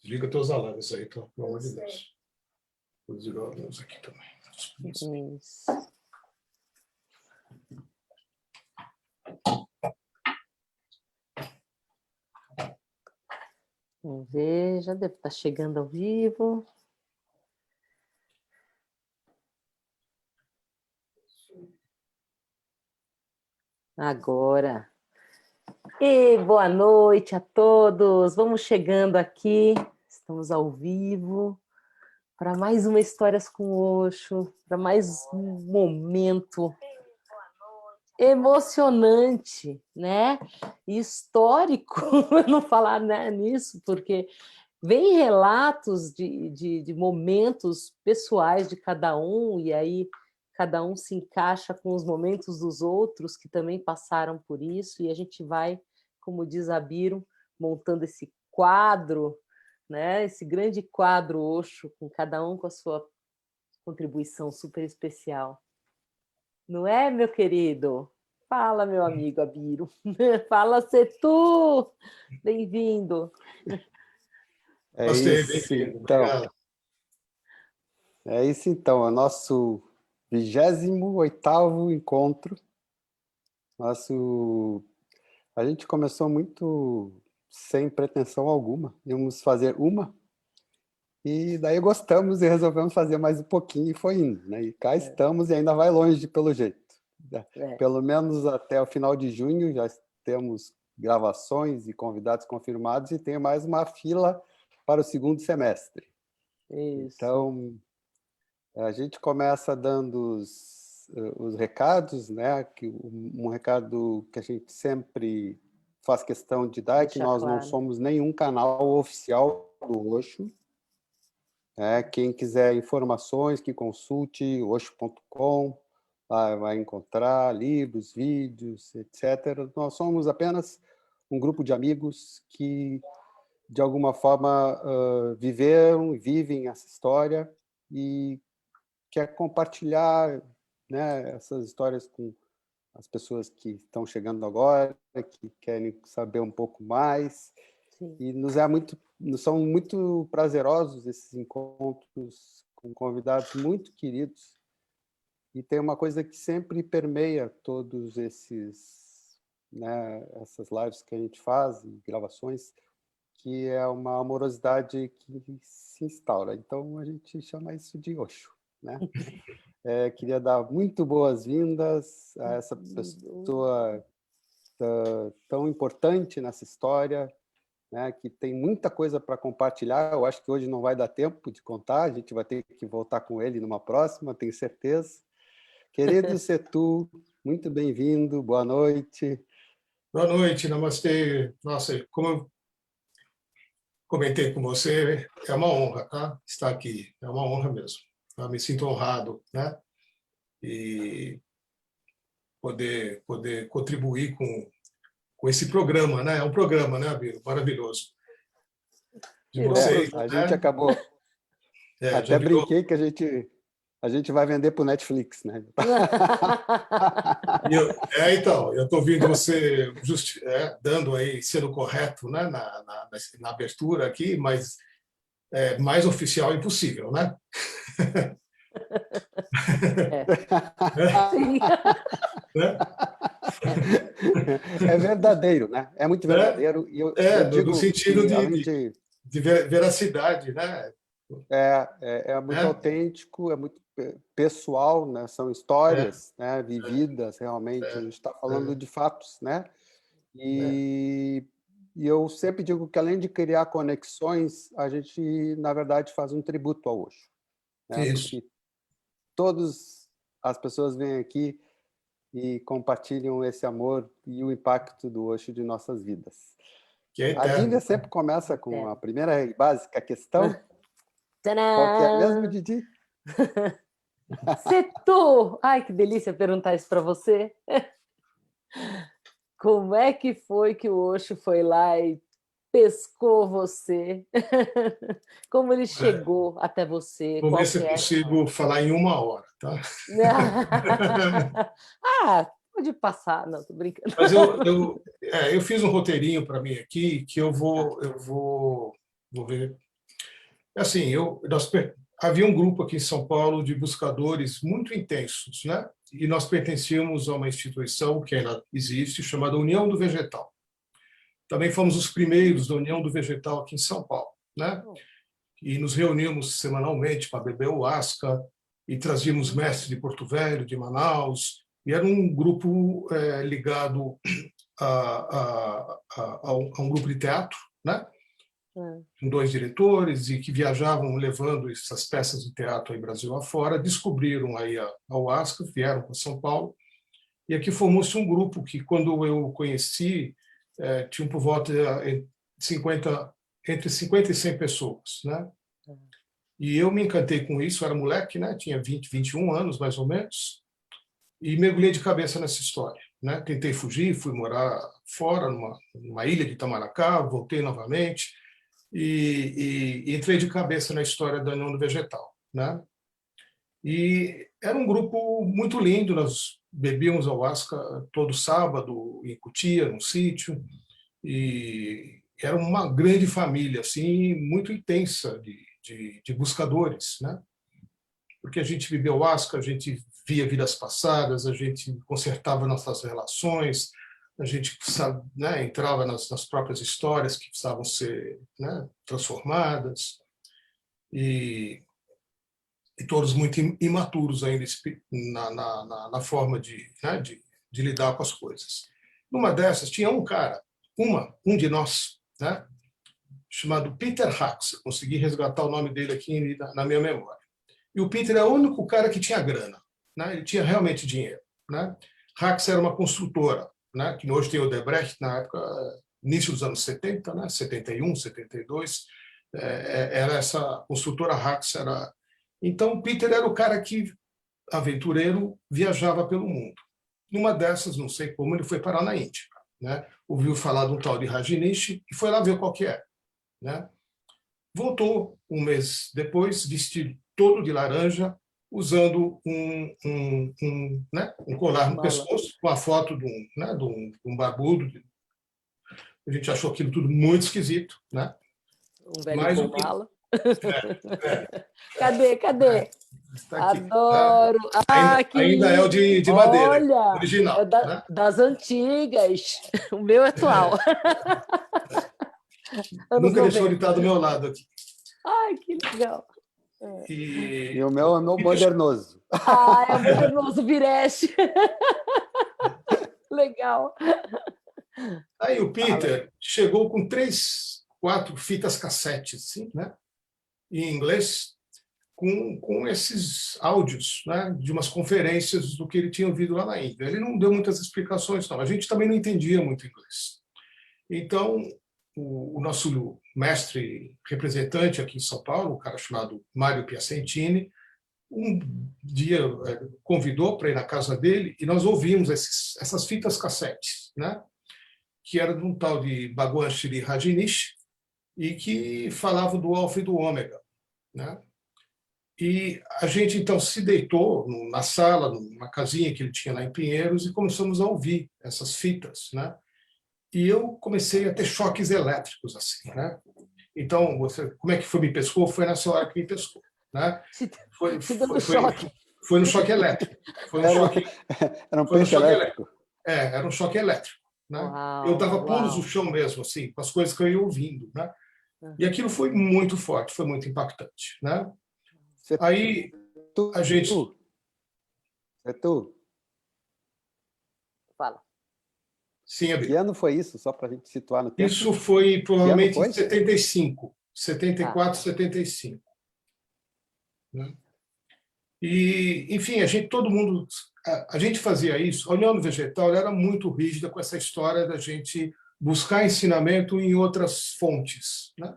Desliga teus alarmes aí, então, pelo amor de Deus. Vou desligar os meus aqui também. Isso. Vamos ver, já deve estar chegando ao vivo. Agora. E boa noite a todos. Vamos chegando aqui. Estamos ao vivo para mais uma Histórias com Osho, para mais um momento emocionante, né? E histórico, não falar, né, nisso, porque vem relatos de momentos pessoais de cada um, e aí cada um se encaixa com os momentos dos outros que também passaram por isso, e a gente vai, como diz a Biro, montando esse quadro, né? Esse grande quadro Osho, com cada um com a sua contribuição super especial. Não é, meu querido? Fala, meu amigo Abiro. Fala, Setu! Bem-vindo. É isso, então. É isso, então. É o nosso 28º encontro. A gente começou muito sem pretensão alguma. Íamos fazer uma, e daí gostamos e resolvemos fazer mais um pouquinho, e foi indo, né? E cá estamos, e ainda vai longe, pelo jeito. Pelo menos até o final de junho já temos gravações e convidados confirmados, e tem mais uma fila para o segundo semestre. Isso. Então, a gente começa dando os recados, né? Um recado que a gente sempre faz questão de dar é que nós não somos nenhum canal oficial do Osho. Quem quiser informações, que consulte osho.com, vai encontrar livros, vídeos, etc. Nós somos apenas um grupo de amigos que, de alguma forma, viveram e vivem essa história e quer compartilhar, né, essas histórias com as pessoas que estão chegando agora, que querem saber um pouco mais. Sim. E nos são muito prazerosos esses encontros com convidados muito queridos. E tem uma coisa que sempre permeia todos esses, né, essas lives que a gente faz, e gravações, que é uma amorosidade que se instaura. Então, a gente chama isso de Osho, né? Queria dar muito boas-vindas a essa pessoa tão importante nessa história, né, que tem muita coisa para compartilhar. Eu acho que hoje não vai dar tempo de contar, a gente vai ter que voltar com ele numa próxima, tenho certeza. Querido Setu, muito bem-vindo, boa noite. Boa noite, namastê. Nossa, como eu comentei com você, é uma honra, tá? Estar aqui, é uma honra mesmo. Tá? Me sinto honrado, né? E poder contribuir com esse programa, né? É um programa, né, Abiro? Maravilhoso. De vocês, a gente acabou. Até brinquei que a gente vai vender para o Netflix, né? Então, eu estou ouvindo você dando aí, sendo correto, né, na abertura aqui, mas mais oficial impossível, né? É verdadeiro, né? É muito verdadeiro. E eu digo no sentido que, além de veracidade, né? É muito autêntico, é muito pessoal, né? São histórias, né? Vividas, realmente. A gente está falando de fatos, né? E eu sempre digo que, além de criar conexões, a gente, na verdade, faz um tributo ao Osho. Né? Porque todas as pessoas vêm aqui e compartilham esse amor e o impacto do Osho de nossas vidas. A Dívia sempre começa com a primeira e básica questão. Tcharam! Qual que é mesmo, Didi? Setu! Ai, que delícia perguntar isso para você. Como é que foi que o Osho foi lá e pescou você? Como ele chegou até você? Vou ver se eu consigo falar em 1 hora, tá? Pode passar, não, tô brincando. Mas eu fiz um roteirinho para mim aqui que eu vou ver. Assim, havia um grupo aqui em São Paulo de buscadores muito intensos, né? E nós pertencíamos a uma instituição que ainda existe, chamada União do Vegetal. Também fomos os primeiros da União do Vegetal aqui em São Paulo, né? E nos reuníamos semanalmente para beber uasca e trazíamos mestres de Porto Velho, de Manaus, e era um grupo ligado a um grupo de teatro, né? Com 2 diretores e que viajavam levando essas peças de teatro aí Brasil afora, descobriram aí a uasca, vieram para São Paulo, e aqui formou-se um grupo que, quando eu conheci, tinha por volta de entre 50 e 100 pessoas, né? E eu me encantei com isso, era moleque, né? Tinha 20, 21 anos, mais ou menos, e mergulhei de cabeça nessa história, né? Tentei fugir, fui morar fora, numa ilha de Itamaracá, voltei novamente, e entrei de cabeça na história da União do Vegetal, né? E era um grupo muito lindo, nós bebíamos ayahuasca todo sábado em Cotia, num sítio, e era uma grande família, assim, muito intensa de buscadores, né? Porque a gente vivia ayahuasca, a gente via vidas passadas, a gente consertava nossas relações, a gente, né, entrava nas próprias histórias que precisavam ser, né, transformadas, e todos muito imaturos ainda na forma né, de lidar com as coisas. Numa dessas, tinha um cara, um de nós, né, chamado Peter Hacks, consegui resgatar o nome dele aqui na minha memória. E o Peter é o único cara que tinha grana, né, ele tinha realmente dinheiro, né? Hacks era uma construtora, né, que hoje tem o Odebrecht, na época, início dos anos 70, né, 71, 72, era essa construtora Hacks. Então, o Peter era o cara que, aventureiro, viajava pelo mundo. Numa dessas, não sei como, ele foi parar na Índia, né? Ouviu falar de um tal de Rajneesh e foi lá ver qual que é, né? Voltou um mês depois, vestido todo de laranja, usando né, um colar no pescoço, com a foto né, de um barbudo. A gente achou aquilo tudo muito esquisito, né? Um velho com mala. Cadê? Está aqui, adoro! Tá? Que ainda é o de madeira, olha, original. Né? Das antigas. O meu é atual. Nunca deixou de estar do meu lado aqui. Ai, que legal. E o meu é modernoso. É modernoso, Vireste. Legal. Aí o Peter chegou com 3, 4 fitas cassete, assim, né? Em inglês, com esses áudios, né? De umas conferências do que ele tinha ouvido lá na Índia. Ele não deu muitas explicações, não. A gente também não entendia muito inglês. Então, o nosso mestre representante aqui em São Paulo, um cara chamado Mário Piacentini, um dia convidou para ir na casa dele e nós ouvimos essas fitas cassetes, né? Que era de um tal de Bhagwan Shri Rajneesh e que falava do alfa e do ômega, né? E a gente então se deitou na sala, numa casinha que ele tinha lá em Pinheiros, e começamos a ouvir essas fitas, né? E eu comecei a ter choques elétricos, assim, né? Então, como é que foi me pescou? Foi nessa hora que me pescou, né? Foi no choque elétrico. Era um peixe elétrico. Era um choque elétrico, né? Eu dava pulos no chão mesmo, assim, com as coisas que eu ia ouvindo, né? E aquilo foi muito forte, foi muito impactante, né? Aí a gente... Fala. Sim, Abel. Que ano foi isso, só para a gente situar no tempo? Isso foi provavelmente em 75, 74, 75. Né? E, enfim, todo mundo... A gente fazia isso. A União do Vegetal era muito rígida com essa história da gente buscar ensinamento em outras fontes, né?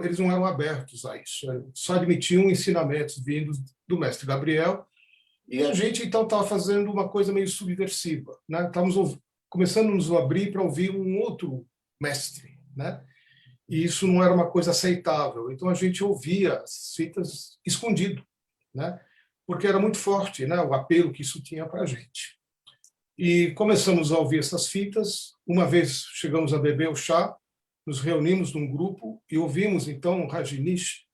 Eles não eram abertos a isso, só admitiam ensinamentos vindos do mestre Gabriel, e a gente, então, estava fazendo uma coisa meio subversiva, né? Estávamos começando a nos abrir para ouvir um outro mestre, né? E isso não era uma coisa aceitável, então a gente ouvia as fitas escondido, né? Porque era muito forte, né? O apelo que isso tinha para a gente. E começamos a ouvir essas fitas. Uma vez chegamos a beber o chá, nos reunimos num grupo e ouvimos, então, o Rajneesh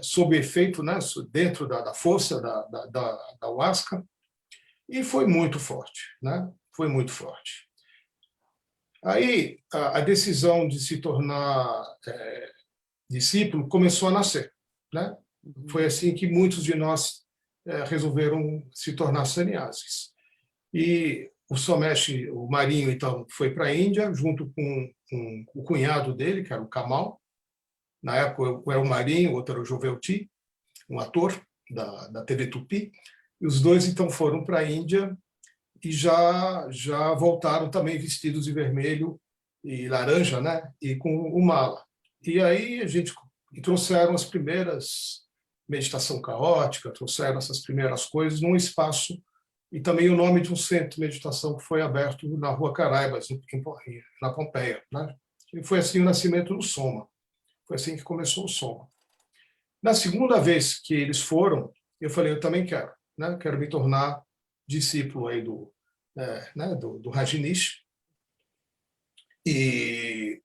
sob efeito, né, dentro da força da ayahuasca, e foi muito forte, né? Foi muito forte. Aí, a decisão de se tornar discípulo começou a nascer, né? Foi assim que muitos de nós resolveram se tornar sannyasis. E o Somesh, o Marinho, então, foi para a Índia, junto com o cunhado dele, que era o Kamal. Na época, era o Marinho, o outro era o Jovelti, um ator da TV Tupi. E os dois, então, foram para a Índia e já voltaram também vestidos de vermelho e laranja, né? E com o mala. E aí e trouxeram as primeiras meditação caótica, trouxeram essas primeiras coisas num espaço, e também o nome de um centro de meditação que foi aberto na Rua Caraibas, na Pompeia, né? E foi assim o nascimento do Soma. Foi assim que começou o Soma. Na segunda vez que eles foram, eu falei, eu também quero, né? Quero me tornar discípulo aí do Rajneesh. E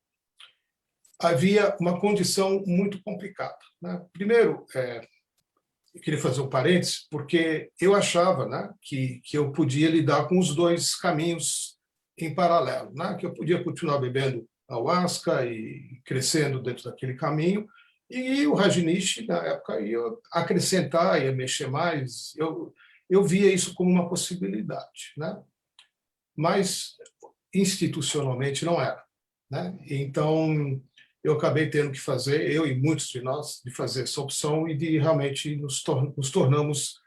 havia uma condição muito complicada, né? Primeiro, eu queria fazer um parênteses, porque eu achava, né, que eu podia lidar com os dois caminhos em paralelo, né? Que eu podia continuar bebendo ayahuasca e crescendo dentro daquele caminho, e o Rajneesh, na época, ia acrescentar, ia mexer mais. Eu via isso como uma possibilidade, né? Mas institucionalmente não era, né? Então, eu acabei tendo que fazer, eu e muitos de nós, de fazer essa opção e de realmente nos tornamos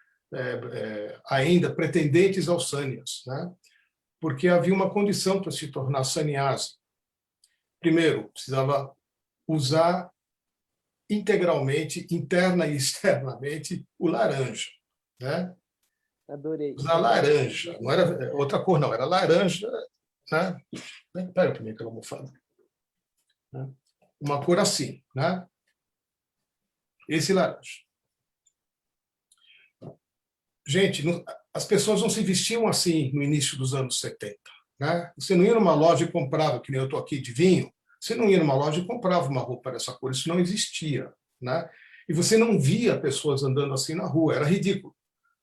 ainda pretendentes aos sannyas, né? Porque havia uma condição para se tornar sannyasi. Primeiro, precisava usar integralmente, interna e externamente, o laranja, né? Adorei. Usar laranja, não era outra cor, não, era laranja, né? Pega para mim aquela almofada. Né? Uma cor assim, né? Esse laranja. Gente, as pessoas não se vestiam assim no início dos anos 70. Né? Você não ia numa loja e comprava, que nem eu estou aqui de vinho, você não ia numa loja e comprava uma roupa dessa cor, isso não existia. Né? E você não via pessoas andando assim na rua, era ridículo.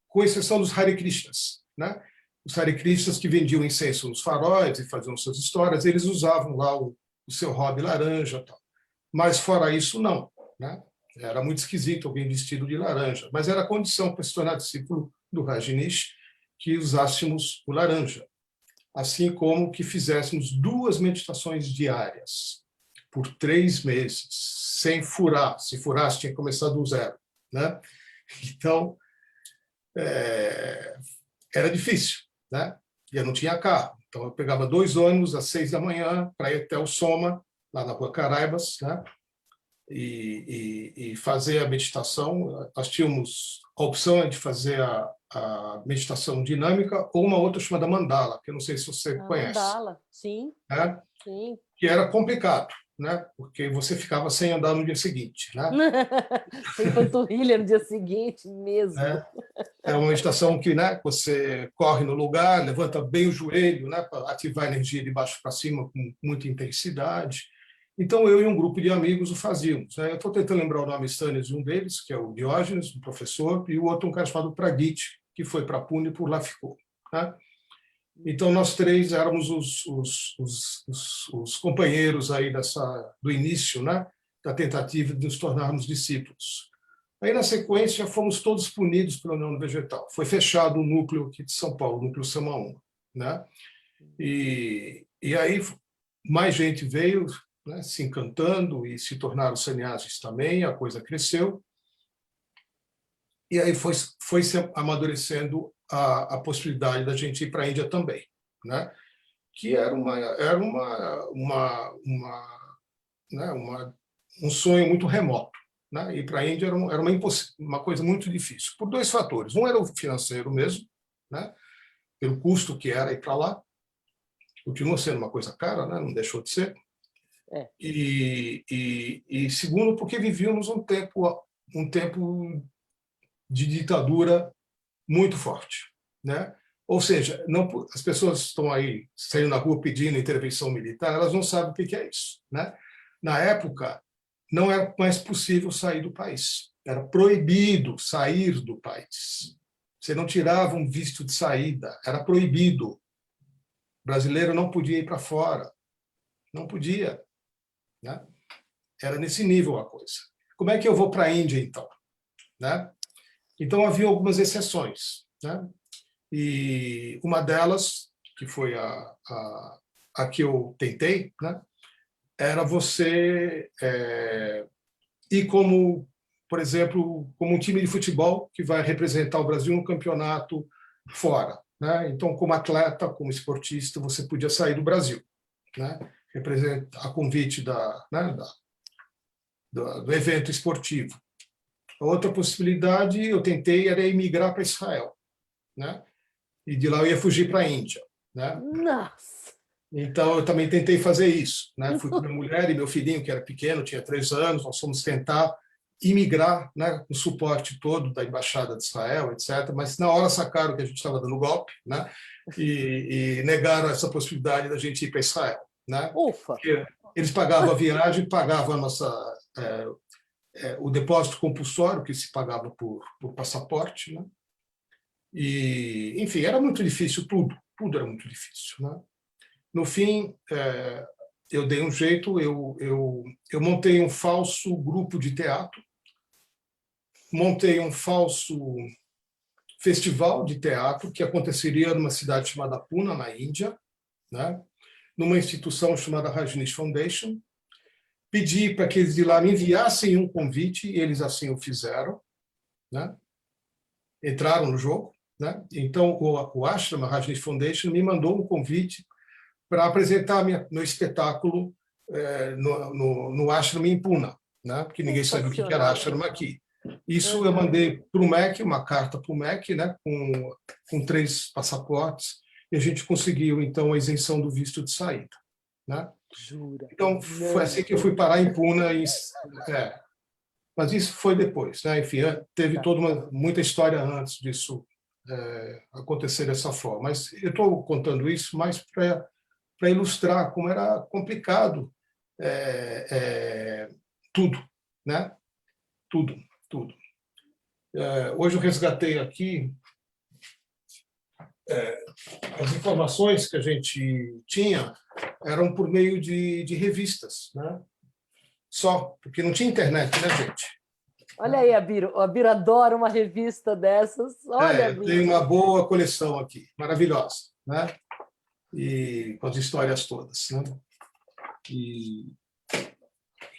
Com exceção dos Hare Krishnas. Né? Os Hare Krishnas que vendiam incenso nos faróis e faziam suas histórias, eles usavam lá o seu hobby laranja. Tal. Mas, fora isso, não. Né? Era muito esquisito alguém vestido de laranja, mas era a condição para se tornar discípulo do Rajneesh que usássemos o laranja, assim como que fizéssemos 2 meditações diárias por 3 meses, sem furar. Se furasse, tinha que começar do zero. Né? Então, era difícil, né? E eu não tinha carro. Então, eu pegava 2 ônibus às 6 da manhã para ir até o Soma, lá na Rua Caraibas, né? E fazer a meditação. Nós tínhamos a opção de fazer a meditação dinâmica ou uma outra chamada mandala, que eu não sei se você conhece. Mandala, sim. Né? Sim. Que era complicado, né? Porque você ficava sem andar no dia seguinte. Né? Sem panturrilha no dia seguinte mesmo. É uma meditação que, né, você corre no lugar, levanta bem o joelho, né, para ativar a energia de baixo para cima com muita intensidade. Então, eu e um grupo de amigos o fazíamos. Né? Eu estou tentando lembrar o nome Stânias de um deles, que é o Diógenes, um professor, e o outro um cara chamado Pragit, que foi para Pune e por lá ficou. Né? Então, nós 3 éramos os companheiros aí do início, né, da tentativa de nos tornarmos discípulos. Aí, na sequência, fomos todos punidos pela União Vegetal. Foi fechado o núcleo aqui de São Paulo, o núcleo Samaúma. Né? E aí, mais gente veio, né, se encantando e se tornaram sannyasis também, a coisa cresceu. E aí foi se amadurecendo a possibilidade da gente ir para a Índia também. Né? Que era um sonho muito remoto. Né? Ir para a Índia era uma coisa muito difícil, por 2 fatores. Um era o financeiro mesmo, né? Pelo custo que era ir para lá. Continua sendo uma coisa cara, né? Não deixou de ser. E segundo, porque vivíamos um tempo de ditadura muito forte. Né? Ou seja, não, as pessoas estão aí saindo na rua pedindo intervenção militar, elas não sabem o que é isso, né? Na época, não era mais possível sair do país. Era proibido sair do país. Você não tirava um visto de saída, era proibido. O brasileiro não podia ir para fora, não podia, né? Era nesse nível a coisa. Como é que eu vou para a Índia, então? Né? Então, havia algumas exceções, né? E uma delas, que foi a que eu tentei, né? Era você ir como, por exemplo, como um time de futebol que vai representar o Brasil no campeonato fora, né? Então, como atleta, como esportista, você podia sair do Brasil, né? Representa a convite né, do evento esportivo. A outra possibilidade, eu tentei, era emigrar para Israel, né? E de lá eu ia fugir para a Índia, né? Nossa! Então, eu também tentei fazer isso, né? Fui com minha mulher e meu filhinho, que era pequeno, tinha 3 anos, nós fomos tentar imigrar, né, com o suporte todo da Embaixada de Israel, etc. Mas, na hora, sacaram que a gente estava dando golpe, né? E negaram essa possibilidade da gente ir para Israel, né? Ufa! Porque eles pagavam a viagem, pagavam a nossa... o depósito compulsório que se pagava por passaporte, né? E, enfim, era muito difícil tudo era muito difícil, né? No fim, eu dei um jeito, eu montei um falso grupo de teatro, montei um falso festival de teatro que aconteceria numa cidade chamada Pune, na Índia, né? Numa instituição chamada Rajneesh Foundation. Pedi para que eles de lá me enviassem um convite, e eles assim o fizeram, né? Entraram no jogo, né? Então, o Ashram, a Rajneesh Foundation, me mandou um convite para apresentar meu espetáculo no Ashram em Pune, né? Porque ninguém sabia o que era Ashram aqui. Isso eu mandei para o MEC, uma carta para o MEC, né? com 3 passaportes, e a gente conseguiu, então, a isenção do visto de saída, né? Jura? Então, foi assim que eu fui parar em Pune. Mas isso foi depois, né? Enfim, teve muita história antes disso acontecer dessa forma. Mas eu estou contando isso mais para ilustrar como era complicado tudo, né? Tudo. Hoje eu resgatei aqui as informações que a gente tinha eram por meio de revistas, né? Só, porque não tinha internet, né, gente? Olha aí, Abiro. O Abiro adora uma revista dessas. Olha, Abiro. Tem uma boa coleção aqui, maravilhosa, né? E com as histórias todas, né? E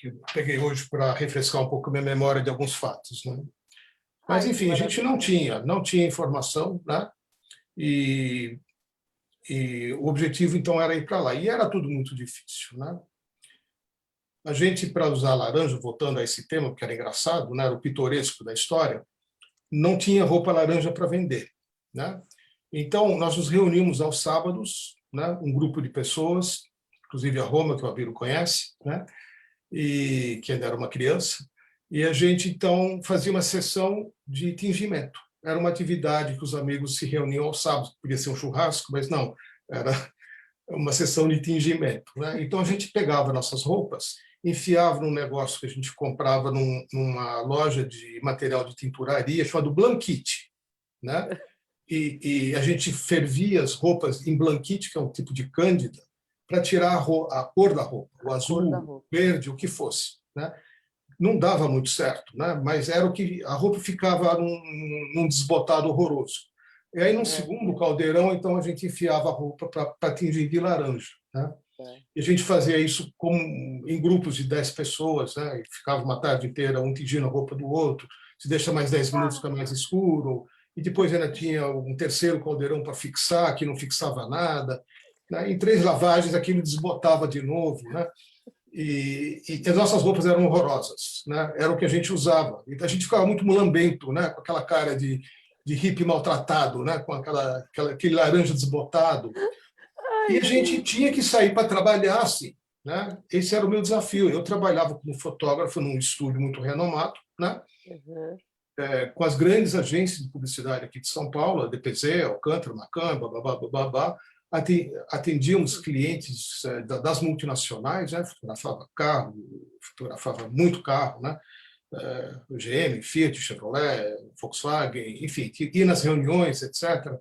eu peguei hoje para refrescar um pouco a minha memória de alguns fatos, né? Mas, enfim, a gente não tinha informação, né? E o objetivo, então, era ir para lá. E era tudo muito difícil, né? A gente, para usar laranja, voltando a esse tema, porque era engraçado, né? Era o pitoresco da história, não tinha roupa laranja para vender, né? Então, nós nos reunimos aos sábados, né? Um grupo de pessoas, inclusive a Roma, que o Abiro conhece, né? E que ainda era uma criança, e a gente, então, fazia uma sessão de tingimento. Era uma atividade que os amigos se reuniam aos sábados, podia ser um churrasco, mas não, era uma sessão de tingimento, né? Então, a gente pegava nossas roupas, enfiava num negócio que a gente comprava numa loja de material de tinturaria chamado Blanquite, né? E a gente fervia as roupas em Blanquite, que é um tipo de cândida, para tirar a cor da roupa, o azul, o verde, o que fosse, né? Não dava muito certo, né? Mas era o que a roupa ficava num desbotado horroroso. E aí, num segundo caldeirão, então a gente enfiava a roupa para tingir de laranja, né? E a gente fazia isso em grupos de 10 pessoas, né? E ficava uma tarde inteira um tingindo a roupa do outro. Se deixa mais 10 minutos, fica mais escuro. E depois ainda tinha um terceiro caldeirão para fixar, que não fixava nada, né? Em 3 lavagens, aquilo desbotava de novo, né? E as nossas roupas eram horrorosas, né? Era o que a gente usava. E a gente ficava muito mulambento, né? Com aquela cara de hippie maltratado, né? Com aquele laranja desbotado. E a gente tinha que sair para trabalhar assim, né? Esse era o meu desafio. Eu trabalhava como fotógrafo num estúdio muito renomado, né? com as grandes agências de publicidade aqui de São Paulo, a DPZ, Alcântara, Macamba, babá, atendíamos clientes das multinacionais, né? Fotografava carro, fotografava muito carro, né? GM, Fiat, Chevrolet, Volkswagen, enfim, ia nas reuniões, etc.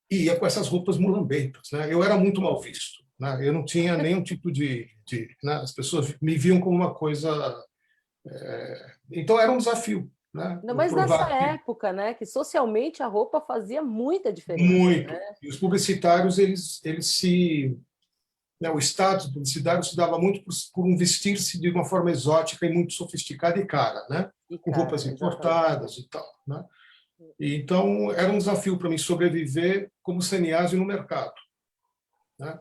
E ia com essas roupas mulambentas, né? Eu era muito mal visto, né? Eu não tinha nenhum tipo né? As pessoas me viam como uma coisa... Então era um desafio, né? Não, Eu mas nessa provar que época, né, que socialmente a roupa fazia muita diferença, muito. né? E os publicitários, né, o status publicitário se dava muito por um vestir-se de uma forma exótica e muito sofisticada e cara, né? E Com roupas cara, exatamente. importadas e tal, né? E, então, era um desafio para mim sobreviver como Sannyasi no mercado, né?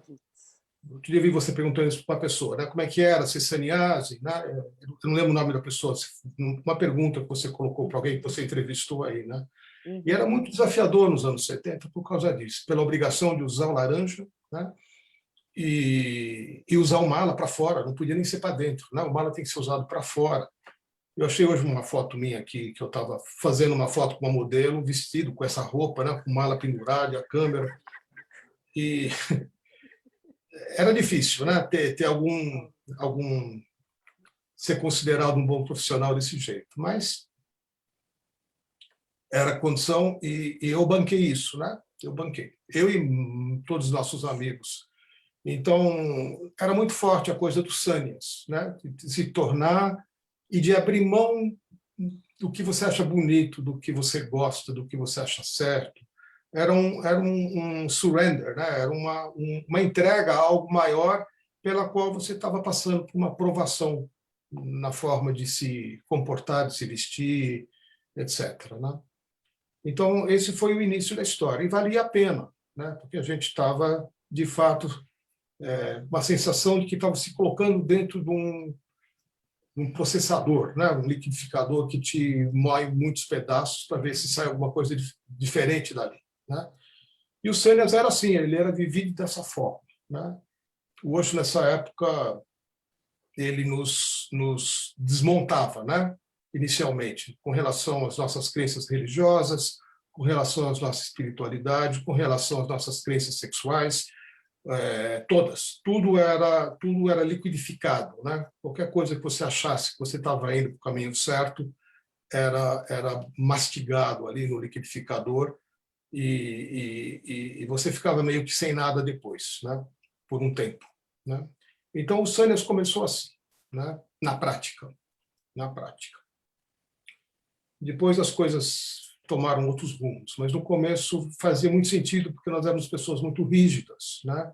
Outro dia vi você perguntando isso para uma pessoa, né? Como é que era ser Sannyasi, né? Eu não lembro o nome da pessoa, uma pergunta que você colocou para alguém que você entrevistou aí, né? E era muito desafiador nos anos 70 por causa disso, pela obrigação de usar o laranja, né? E usar o mala para fora, não podia nem ser para dentro, né? O mala tem que ser usado para fora. Eu achei hoje uma foto minha aqui, que eu estava fazendo uma foto com uma modelo, vestido com essa roupa, né? Com mala pendurada, a câmera. E era difícil, né? Ter algum ser considerado um bom profissional desse jeito, mas era a condição e eu banquei isso, né? Eu banquei. Eu e todos os nossos amigos. Então, era muito forte a coisa dos sânias, né? De se tornar e de abrir mão do que você acha bonito, do que você gosta, do que você acha certo. Era um surrender, né? Era uma entrega a algo maior pela qual você estava passando por uma aprovação na forma de se comportar, de se vestir, etc. Né? Então, esse foi o início da história. E valia a pena, né? Porque a gente estava, de fato, uma sensação de que estava se colocando dentro de um processador, né? Um liquidificador que te moe muitos pedaços para ver se sai alguma coisa diferente dali. Né? E o Seniors era assim, ele era vivido dessa forma. Né? O Osho, nessa época, ele nos desmontava, né? Inicialmente, com relação às nossas crenças religiosas, com relação à nossa espiritualidade, com relação às nossas crenças sexuais, todas. Tudo era liquidificado. Né? Qualquer coisa que você achasse que você estava indo para o caminho certo era mastigado ali no liquidificador e você ficava meio que sem nada depois, né? Por um tempo. Né? Então, o Sanyas começou assim, né? Na prática. Depois as coisas tomaram outros rumos, mas no começo fazia muito sentido, porque nós éramos pessoas muito rígidas, né?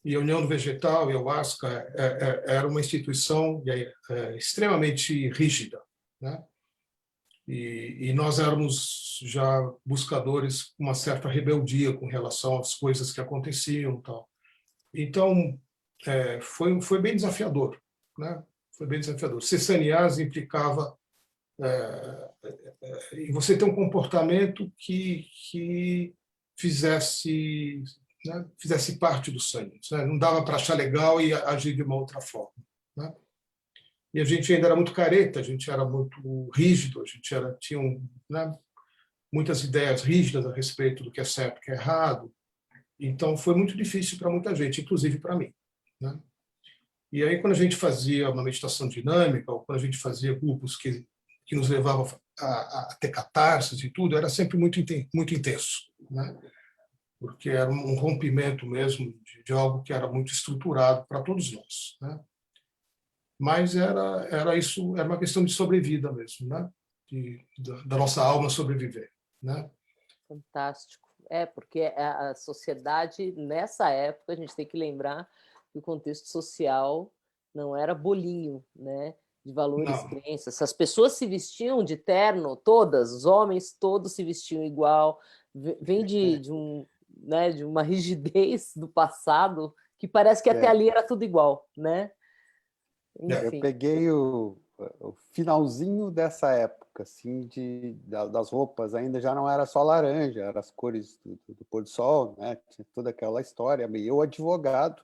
E a União do Vegetal e a Ayahuasca era uma instituição extremamente rígida, né? E nós éramos já buscadores com uma certa rebeldia com relação às coisas que aconteciam, tal. Então foi bem desafiador, né? Foi bem desafiador. Ser sannyasi implicava e você ter um comportamento que fizesse, né, fizesse parte do sangue. Né? Não dava para achar legal e agir de uma outra forma. Né? E a gente ainda era muito careta, a gente era muito rígido, a gente tinha né, muitas ideias rígidas a respeito do que é certo e o que é errado. Então, foi muito difícil para muita gente, inclusive para mim. Né? E aí, quando a gente fazia uma meditação dinâmica, ou quando a gente fazia grupos que nos levavam a ter catarses e tudo, era sempre muito intenso, né? Porque era um rompimento mesmo de algo que era muito estruturado para todos nós. Né? Mas era isso, era uma questão de sobrevida mesmo, né? Da nossa alma sobreviver. Né? Fantástico. Porque a sociedade, nessa época, a gente tem que lembrar que o contexto social não era bolinho, né? De valores, Não. crenças. As pessoas se vestiam de terno, todas, os homens todos se vestiam igual. Vem né, de uma rigidez do passado que parece que até ali era tudo igual, né? Enfim. Eu peguei o finalzinho dessa época, assim, das roupas, ainda já não era só laranja, eram as cores do pôr do sol, né? Tinha toda aquela história. E eu, advogado,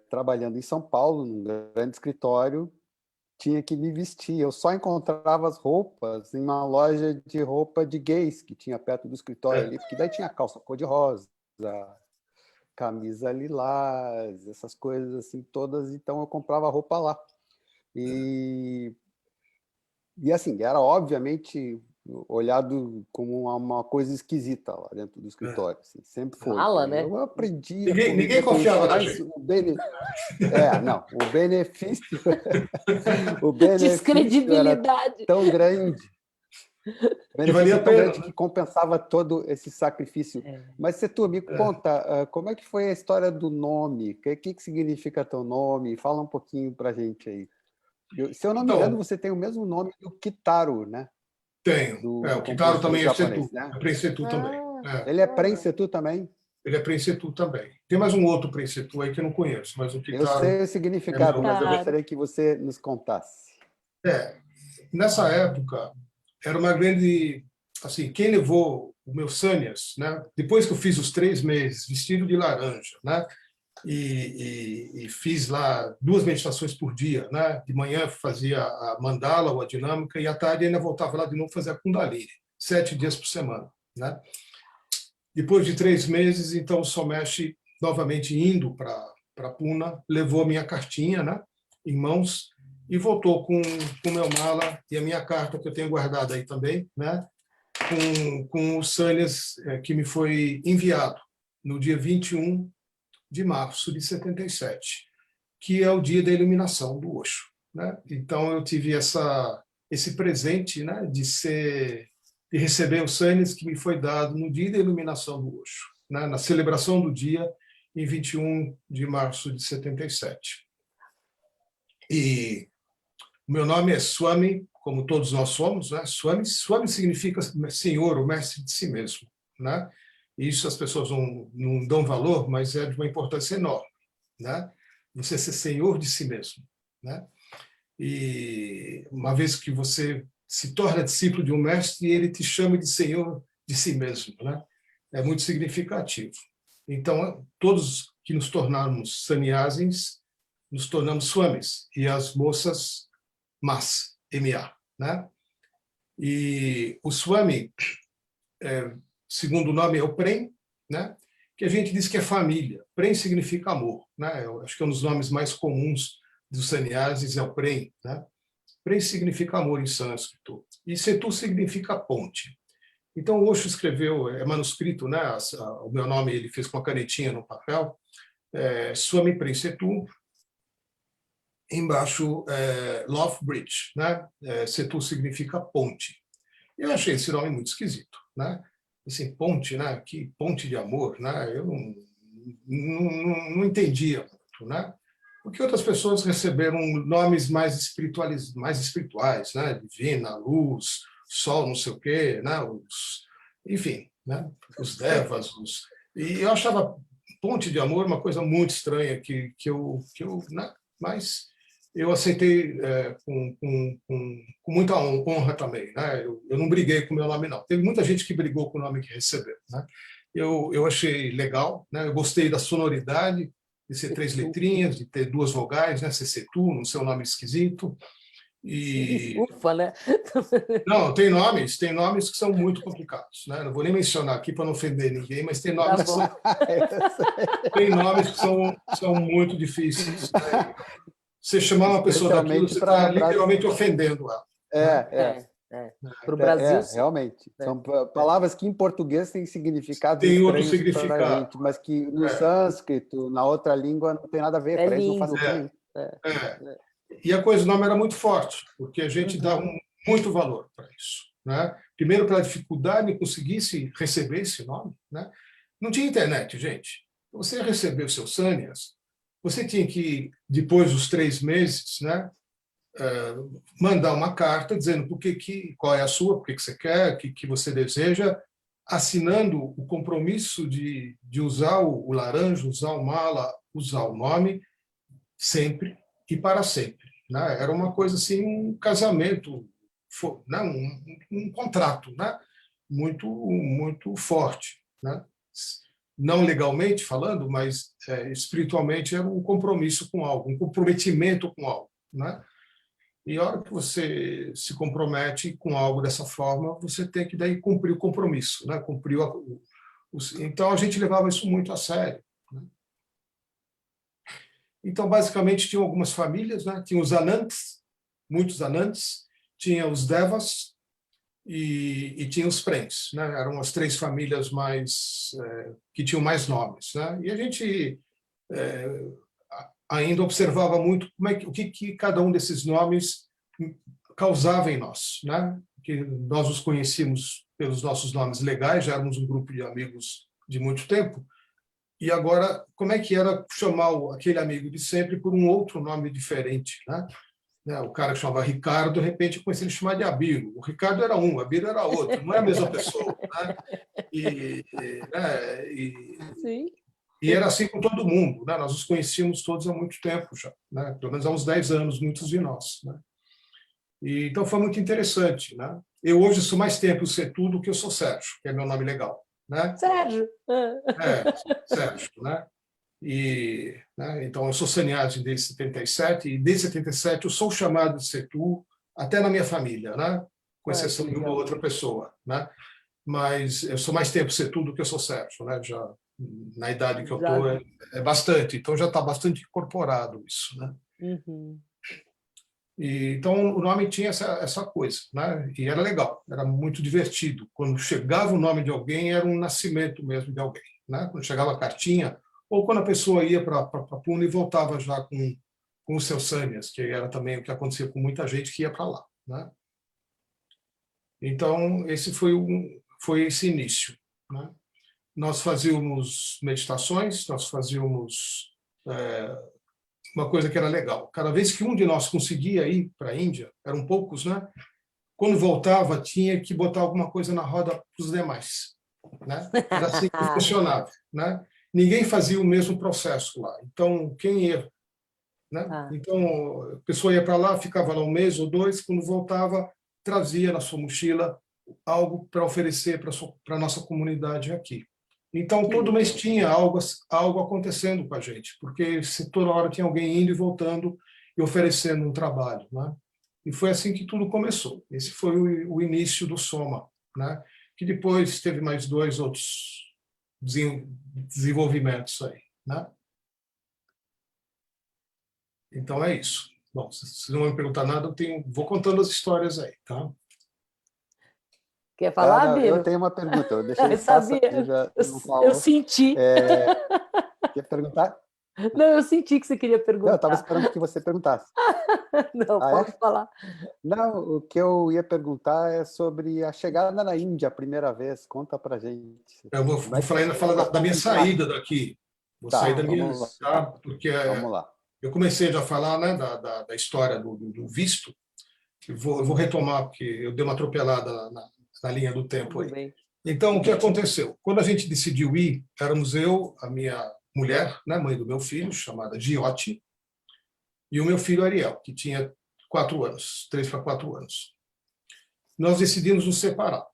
trabalhando em São Paulo, num grande escritório, tinha que me vestir. Eu só encontrava as roupas em uma loja de roupa de gays que tinha perto do escritório ali, porque daí tinha calça cor-de-rosa, camisa lilás, essas coisas assim todas, então eu comprava roupa lá. E assim, era obviamente olhado como uma coisa esquisita lá dentro do escritório, assim, sempre foi. Mala, né? Eu aprendi a Ninguém conviver com confiava isso, na mas gente. não, o benefício o benefício era Descredibilidade. tão grande. O Que valia benefício a tão pena, grande que compensava todo esse sacrifício. Mas, Setu, me conta, como é que foi a história do nome? O que significa teu nome? Fala um pouquinho para a gente aí. Se eu não me engano, Então, você tem o mesmo nome do Kitaro, né? tenho. Do O Kitaro compositor também é Setu. japonês, né? É Princetu também. Ele é pré-Setu também? Ele é Princetu também. Tem mais um outro Princetu aí que eu não conheço, mas o Eu Kitaro sei o significado, mas eu Kitaro. gostaria que você nos contasse. Nessa época, era uma grande... Assim, quem levou o meu Sanias, né? Depois que eu fiz os 3 meses, vestido de laranja, né? E fiz lá 2 meditações por dia, né? De manhã fazia a mandala ou a dinâmica e à tarde ainda voltava lá de novo fazer a Kundalini, 7 dias por semana, né? Depois de 3 meses, então o Somesh, novamente indo para Pune, levou a minha cartinha, né? Em mãos e voltou com o meu mala e a minha carta que eu tenho guardada aí também, né? Com o Sanias que me foi enviado no dia 21 de março de 77, que é o dia da iluminação do Osho, né? Então eu tive esse presente, né, de receber o Sanias que me foi dado no dia da iluminação do Osho, né, na celebração do dia em 21 de março de 77. E o meu nome é Swami, como todos nós somos, né? Swami significa senhor, o mestre de si mesmo, né? Isso as pessoas não dão valor, mas é de uma importância enorme, né? Você ser senhor de si mesmo, né? E uma vez que você se torna discípulo de um mestre, ele te chama de senhor de si mesmo, né? É muito significativo. Então, todos que nos tornamos sannyasis, nos tornamos swamis, e as moças mas, MA, né? E o Swami, segundo o nome, é o Prem, né? Que a gente diz que é família. Prem significa amor, né? Eu acho que é um dos nomes mais comuns dos sannyasis é o Prem, né? Prem significa amor em sânscrito. E Setu significa ponte. Então, o Osho escreveu, é manuscrito, né? O meu nome ele fez com a canetinha no papel, Swami Prem Setu, embaixo Love Bridge, né? Setu significa ponte. Eu achei esse nome muito esquisito, né? Assim, ponte, né? Que ponte de amor, né? Eu não entendia muito, né? Porque outras pessoas receberam nomes mais espirituais, né? Divina, luz, sol, não sei o quê, né? Enfim, né? Os devas, e eu achava ponte de amor uma coisa muito estranha que eu, né? Mas eu aceitei com muita honra também, né? Eu não briguei com o meu nome, não. Teve muita gente que brigou com o nome que recebeu, né? Eu achei legal, né? Eu gostei da sonoridade, de ser 3 letrinhas, de ter 2 vogais, né? Setu, não ser um nome esquisito. E Ufa, né? não, tem nomes que são muito complicados, né? Não vou nem mencionar aqui para não ofender ninguém, mas tem nomes, que são muito difíceis, né? Você chamar uma pessoa daquilo, você está literalmente ofendendo ela. Para o Brasil, realmente. São palavras que em português têm significados tem outro estranhos para a significado, gente, mas que no sânscrito, na outra língua, não tem nada a ver. Para eles não faz sentido nenhum. E a coisa do nome era muito forte, porque a gente dá muito valor para isso, né? Primeiro, pela dificuldade de conseguir receber esse nome, né? Não tinha internet, gente. Você recebeu seus sanias, você tinha que, depois dos 3 meses, né, mandar uma carta dizendo qual é a sua, por que você quer, o que você deseja, assinando o compromisso de usar o laranja, usar o mala, usar o nome, sempre e para sempre, né? Era uma coisa assim, um casamento, né? um contrato, né? Muito forte, né? Não legalmente falando, mas espiritualmente era um compromisso com algo, um comprometimento com algo, né? E a hora que você se compromete com algo dessa forma, você tem que daí cumprir o compromisso, né? Então a gente levava isso muito a sério, né? Então, basicamente, tinham algumas famílias, né? Tinha os Anantes, muitos Anantes, tinha os Devas e tinha os Prentes, né? Eram as três famílias que tinham mais nomes, né? E a gente ainda observava muito o que cada um desses nomes causava em nós, né? Que nós os conhecíamos pelos nossos nomes legais, já éramos um grupo de amigos de muito tempo, e agora, como é que era chamar aquele amigo de sempre por um outro nome diferente, né? O cara que chamava Ricardo, de repente, eu comecei a chamar de Abiro. O Ricardo era um, o Abiro era outro, não é a mesma pessoa, né? Sim. E era assim com todo mundo, né? Nós os conhecíamos todos há muito tempo já, né? Pelo menos há uns 10 anos, muitos de nós, né? Então foi muito interessante, né? Eu hoje sou mais tempo Setu do que eu sou Sérgio, que é meu nome legal, né? Sérgio. Sérgio, né? Então eu sou Saniazi desde 77 e desde 77 eu sou chamado de Setu até na minha família, né? Com exceção de uma outra pessoa, né? Mas eu sou mais tempo Setu do que eu sou Sérgio, né? Já na idade que eu estou é bastante, então já está bastante incorporado isso, né? Uhum. Então o nome tinha essa coisa, né? E era legal, era muito divertido. Quando chegava o nome de alguém, era um nascimento mesmo de alguém, né? Quando chegava a cartinha, ou quando a pessoa ia para Puna e voltava já com os seus sânias, que era também o que acontecia com muita gente que ia para lá, né? Então esse foi esse início, né? Nós fazíamos meditações, nós fazíamos uma coisa que era legal. Cada vez que um de nós conseguia ir para a Índia, eram poucos, né? Quando voltava, tinha que botar alguma coisa na roda para os demais, né? Era assim que funcionava, né? Ninguém fazia o mesmo processo lá. Então, quem ia, né? Então, a pessoa ia para lá, ficava lá um mês ou dois, quando voltava, trazia na sua mochila algo para oferecer para a nossa comunidade aqui. Então, todo mês tinha algo acontecendo com a gente, porque toda hora tinha alguém indo e voltando e oferecendo um trabalho, né? E foi assim que tudo começou. Esse foi o início do Soma, né? Que depois teve mais 2 outros desenvolvimentos aí, né? Então é isso. Bom, se vocês não vão me perguntar nada, vou contando as histórias aí, tá? Quer falar, não, Biro? eu tenho uma pergunta. Eu deixei sabia. Eu senti. Quer perguntar? Não, eu senti que você queria perguntar. Não, eu estava esperando que você perguntasse. Não, pode falar. Não, o que eu ia perguntar é sobre a chegada na Índia a primeira vez. Conta pra gente. Eu vou falar da minha saída daqui. Vou sair da minha... Tá? Porque vamos lá. Eu comecei já a falar, né, da história do visto. Eu vou retomar, porque eu dei uma atropelada na linha do tempo aí. Bem. Então, o que aconteceu? Quando a gente decidiu ir, éramos eu, a minha mulher, né, mãe do meu filho, chamada Giotti, e o meu filho Ariel, que tinha 4 anos, 3 para 4 anos. Nós decidimos nos separar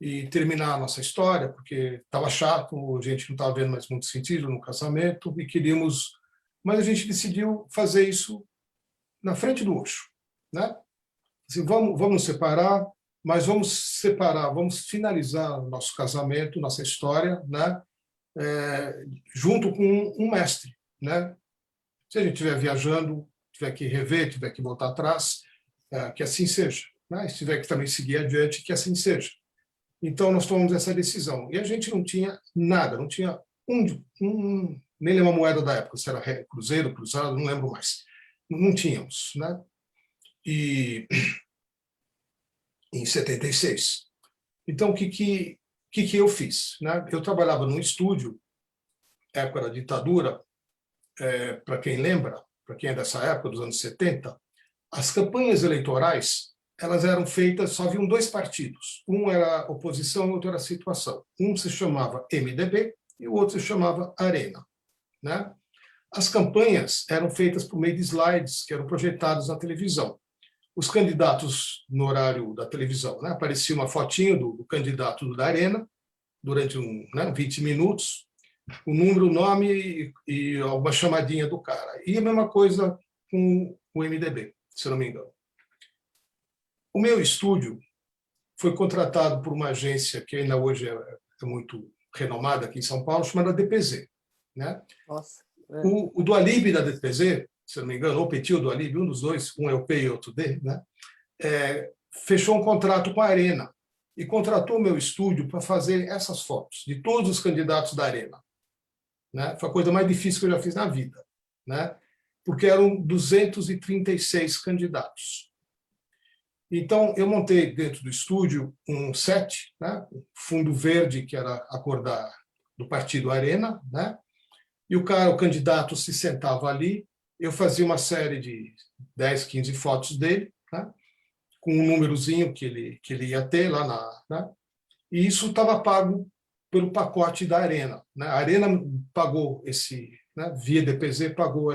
e terminar a nossa história, porque estava chato, a gente não estava vendo mais muito sentido no casamento e queríamos... Mas a gente decidiu fazer isso na frente do Osho, né? Assim, vamos nos separar, mas vamos finalizar o nosso casamento, nossa história, né? Junto com um mestre, né? Se a gente estiver viajando, tiver que rever, tiver que voltar atrás, que assim seja, né? Se tiver que também seguir adiante, que assim seja. Então nós tomamos essa decisão e a gente não tinha nada, não tinha nem lembro a moeda da época, se era cruzeiro, cruzado, não lembro mais. Não tínhamos, né? E em 76. Então, o que eu fiz, né? Eu trabalhava num estúdio, época da ditadura, para quem lembra, para quem é dessa época, dos anos 70, as campanhas eleitorais elas eram feitas, só haviam 2 partidos. Um era oposição e o outro era situação. Um se chamava MDB e o outro se chamava Arena, né? As campanhas eram feitas por meio de slides que eram projetados na televisão. Os candidatos no horário da televisão, né? Aparecia uma fotinho do candidato da Arena durante 20 minutos, o número, o nome e alguma chamadinha do cara. E a mesma coisa com o MDB. se eu não me engano. O meu estúdio foi contratado por uma agência que ainda hoje é muito renomada aqui em São Paulo, chamada DPZ, né? Nossa. O do Alib da DPZ, se eu não me engano, ou Petit ou do Alib, um dos dois, um é o P e outro D, né? Fechou um contrato com a Arena e contratou o meu estúdio para fazer essas fotos de todos os candidatos da Arena, né? Foi a coisa mais difícil que eu já fiz na vida, né? Porque eram 236 candidatos. Então, eu montei dentro do estúdio um set, né? Um fundo verde, que era a cor do partido Arena, né? E o candidato se sentava ali, eu fazia uma série de 10, 15 fotos dele, né? Com um númerozinho que ele ia ter lá né? E isso estava pago pelo pacote da Arena, né? A Arena pagou né? Via DPZ, pagou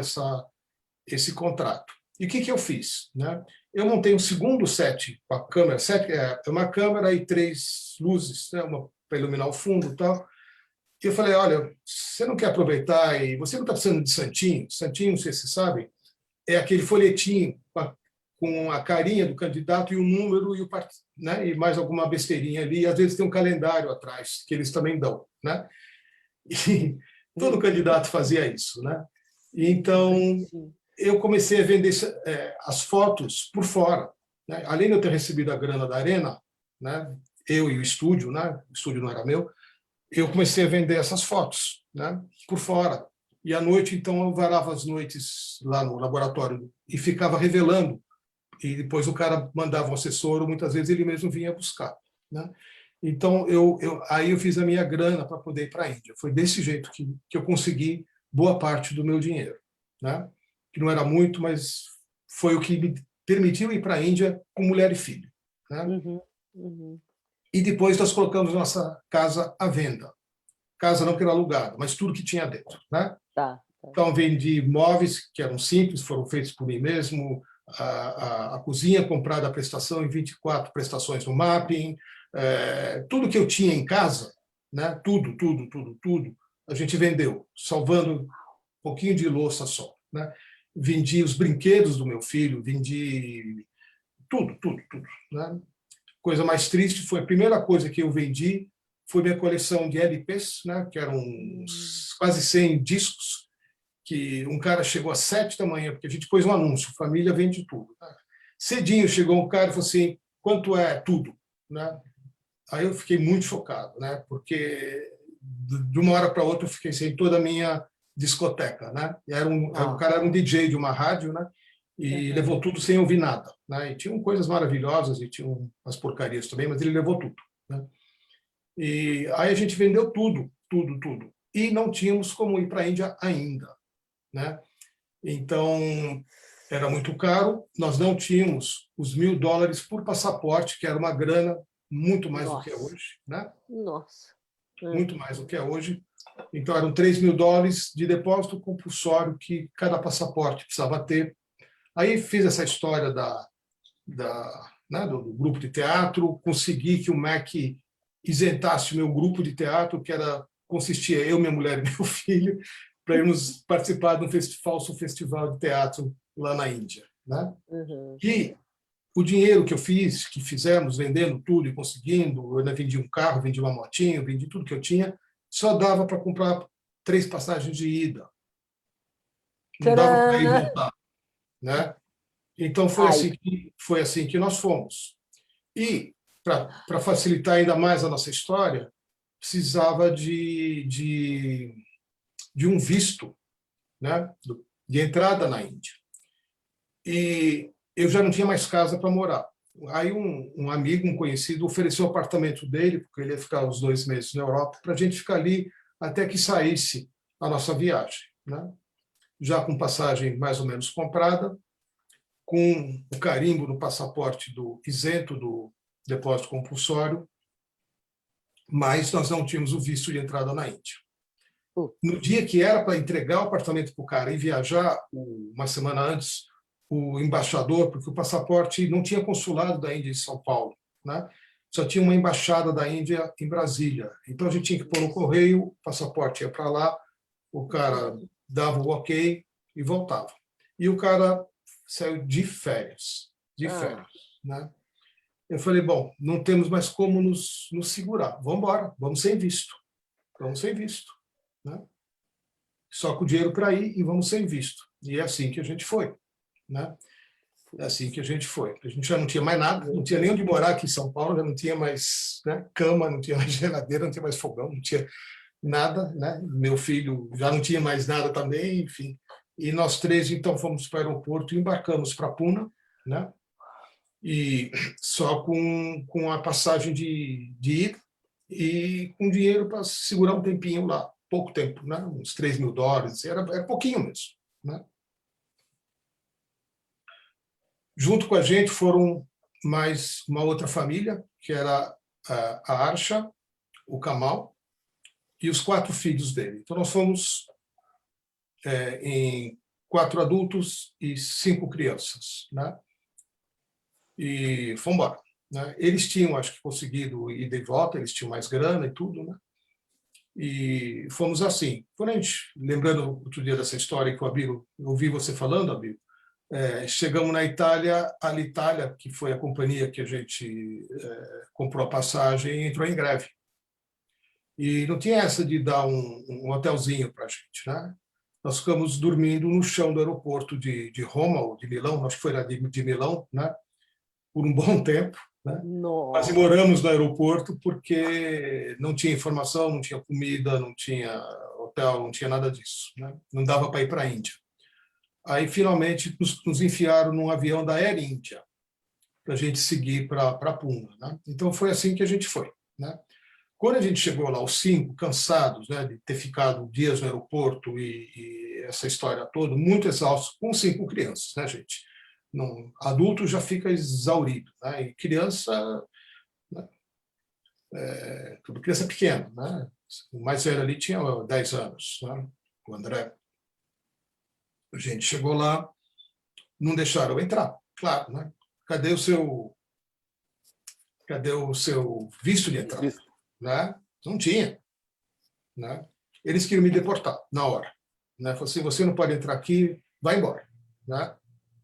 esse contrato. E o que eu fiz, né? Eu montei um segundo set com a câmera, uma câmera e 3 luzes, né? Uma para iluminar o fundo e tal. E eu falei, olha, você não quer aproveitar e você não está precisando de santinho? Santinho, não sei se você sabe, é aquele folhetinho com a carinha do candidato e o número né? E mais alguma besteirinha ali. E às vezes tem um calendário atrás, que eles também dão, né? E todo candidato fazia isso, né? Então, eu comecei a vender as fotos por fora, né? Além de eu ter recebido a grana da Arena, né? Eu e o estúdio, né? O estúdio não era meu, eu comecei a vender essas fotos, né? Por fora. E à noite, então, eu varava as noites lá no laboratório e ficava revelando. E depois o cara mandava um assessor, ou muitas vezes ele mesmo vinha buscar, né? Então, aí eu fiz a minha grana para poder ir para a Índia. Foi desse jeito que eu consegui boa parte do meu dinheiro, né? Que não era muito, mas foi o que me permitiu ir para a Índia com mulher e filho, né? E depois nós colocamos nossa casa à venda. Casa não que era alugada, mas tudo que tinha dentro, né? Tá. Então, vendi móveis que eram simples, foram feitos por mim mesmo, a cozinha comprada à prestação em 24 prestações no mapping, tudo que eu tinha em casa, né? Tudo, a gente vendeu, salvando um pouquinho de louça só, né? Vendi os brinquedos do meu filho, vendi tudo, né? Coisa mais triste foi a primeira coisa que eu vendi foi minha coleção de LPs, né? Que eram quase 100 discos, que um cara chegou às 7 da manhã, porque a gente pôs um anúncio, família vende tudo, né? Cedinho chegou um cara e falou assim, quanto é tudo, né? Aí eu fiquei muito chocado, né? Porque de uma hora para outra eu fiquei sem toda a minha discoteca, né? O cara era um DJ de uma rádio, né? E levou tudo sem ouvir nada, né? E tinham coisas maravilhosas e tinham umas porcarias também, mas ele levou tudo, né? E aí a gente vendeu tudo. E não tínhamos como ir para a Índia ainda, né? Então, era muito caro, nós não tínhamos os $1.000 por passaporte, que era uma grana muito mais do que é hoje, né? Nossa. Muito mais do que é hoje. Então, eram $3.000 de depósito compulsório que cada passaporte precisava ter. Aí fiz essa história né, do grupo de teatro, consegui que o MEC isentasse o meu grupo de teatro, que consistia eu, minha mulher e meu filho, para irmos participar de um falso festival de teatro lá na Índia, né? E o dinheiro que fizemos, vendendo tudo e conseguindo, eu ainda vendi um carro, vendi uma motinha, vendi tudo que eu tinha, só dava para comprar 3 passagens de ida. Não dava para ir e voltar, né? Então foi assim que nós fomos. E para facilitar ainda mais a nossa história, precisava de um visto, né, de entrada na Índia. E eu já não tinha mais casa para morar. Aí um amigo, um conhecido, ofereceu o apartamento dele, porque ele ia ficar uns 2 meses na Europa, para a gente ficar ali até que saísse a nossa viagem, né? Já com passagem mais ou menos comprada, com o carimbo no passaporte isento do depósito compulsório, mas nós não tínhamos o visto de entrada na Índia. No dia que era para entregar o apartamento para o cara e viajar, uma semana antes, o embaixador, porque o passaporte não tinha consulado da Índia em São Paulo, né? Só tinha uma embaixada da Índia em Brasília. Então a gente tinha que pôr no correio, o passaporte ia para lá, o cara dava o ok e voltava. E o cara saiu de férias, né? Eu falei, bom, não temos mais como nos segurar, vamos embora, vamos sem visto, né? Só com o dinheiro para ir e vamos sem visto. E é assim que a gente foi, né? É assim que a gente foi. A gente já não tinha mais nada, não tinha nem onde morar aqui em São Paulo, já não tinha mais, né, cama, não tinha mais geladeira, não tinha mais fogão, não tinha nada, né? Meu filho já não tinha mais nada também, enfim. E nós três, então, fomos para o aeroporto e embarcamos para Puna, né? E só com a passagem de ida e com dinheiro para segurar um tempinho lá, pouco tempo, né? Uns $3.000, era pouquinho mesmo, né? Junto com a gente foram mais uma outra família, que era a Arsha, o Kamal e os 4 filhos dele. Então, nós fomos em 4 adultos e 5 crianças, né? E fomos embora, né? Eles tinham, acho que, conseguido ir de volta, eles tinham mais grana e tudo, né? E fomos assim. Quando a gente, lembrando outro dia dessa história que o Abílio, eu ouvi você falando, Abílio, chegamos na Itália, a Alitalia, que foi a companhia que a gente comprou a passagem, entrou em greve. E não tinha essa de dar um hotelzinho para a gente, né? Nós ficamos dormindo no chão do aeroporto de Roma, ou de Milão, acho que foi de Milão, né? Por um bom tempo, né? Quase moramos no aeroporto porque não tinha informação, não tinha comida, não tinha hotel, não tinha nada disso, né? Não dava para ir para a Índia. Aí, finalmente, nos enfiaram num avião da Air India para a gente seguir para Puna, né? Então, foi assim que a gente foi, né? Quando a gente chegou lá, os 5, cansados, né, de ter ficado dias no aeroporto e essa história toda, muito exaustos, com 5 crianças, né, gente? Não, adulto já fica exaurido, né? E criança, né, tudo criança pequena, né? O mais velho ali tinha 10 anos, né? O André. A gente chegou lá, não deixaram eu entrar, claro, né? Cadê o seu visto de entrada, né? Não tinha, né? Eles queriam me deportar na hora, né? Falaram assim, você não pode entrar aqui, vai embora, né?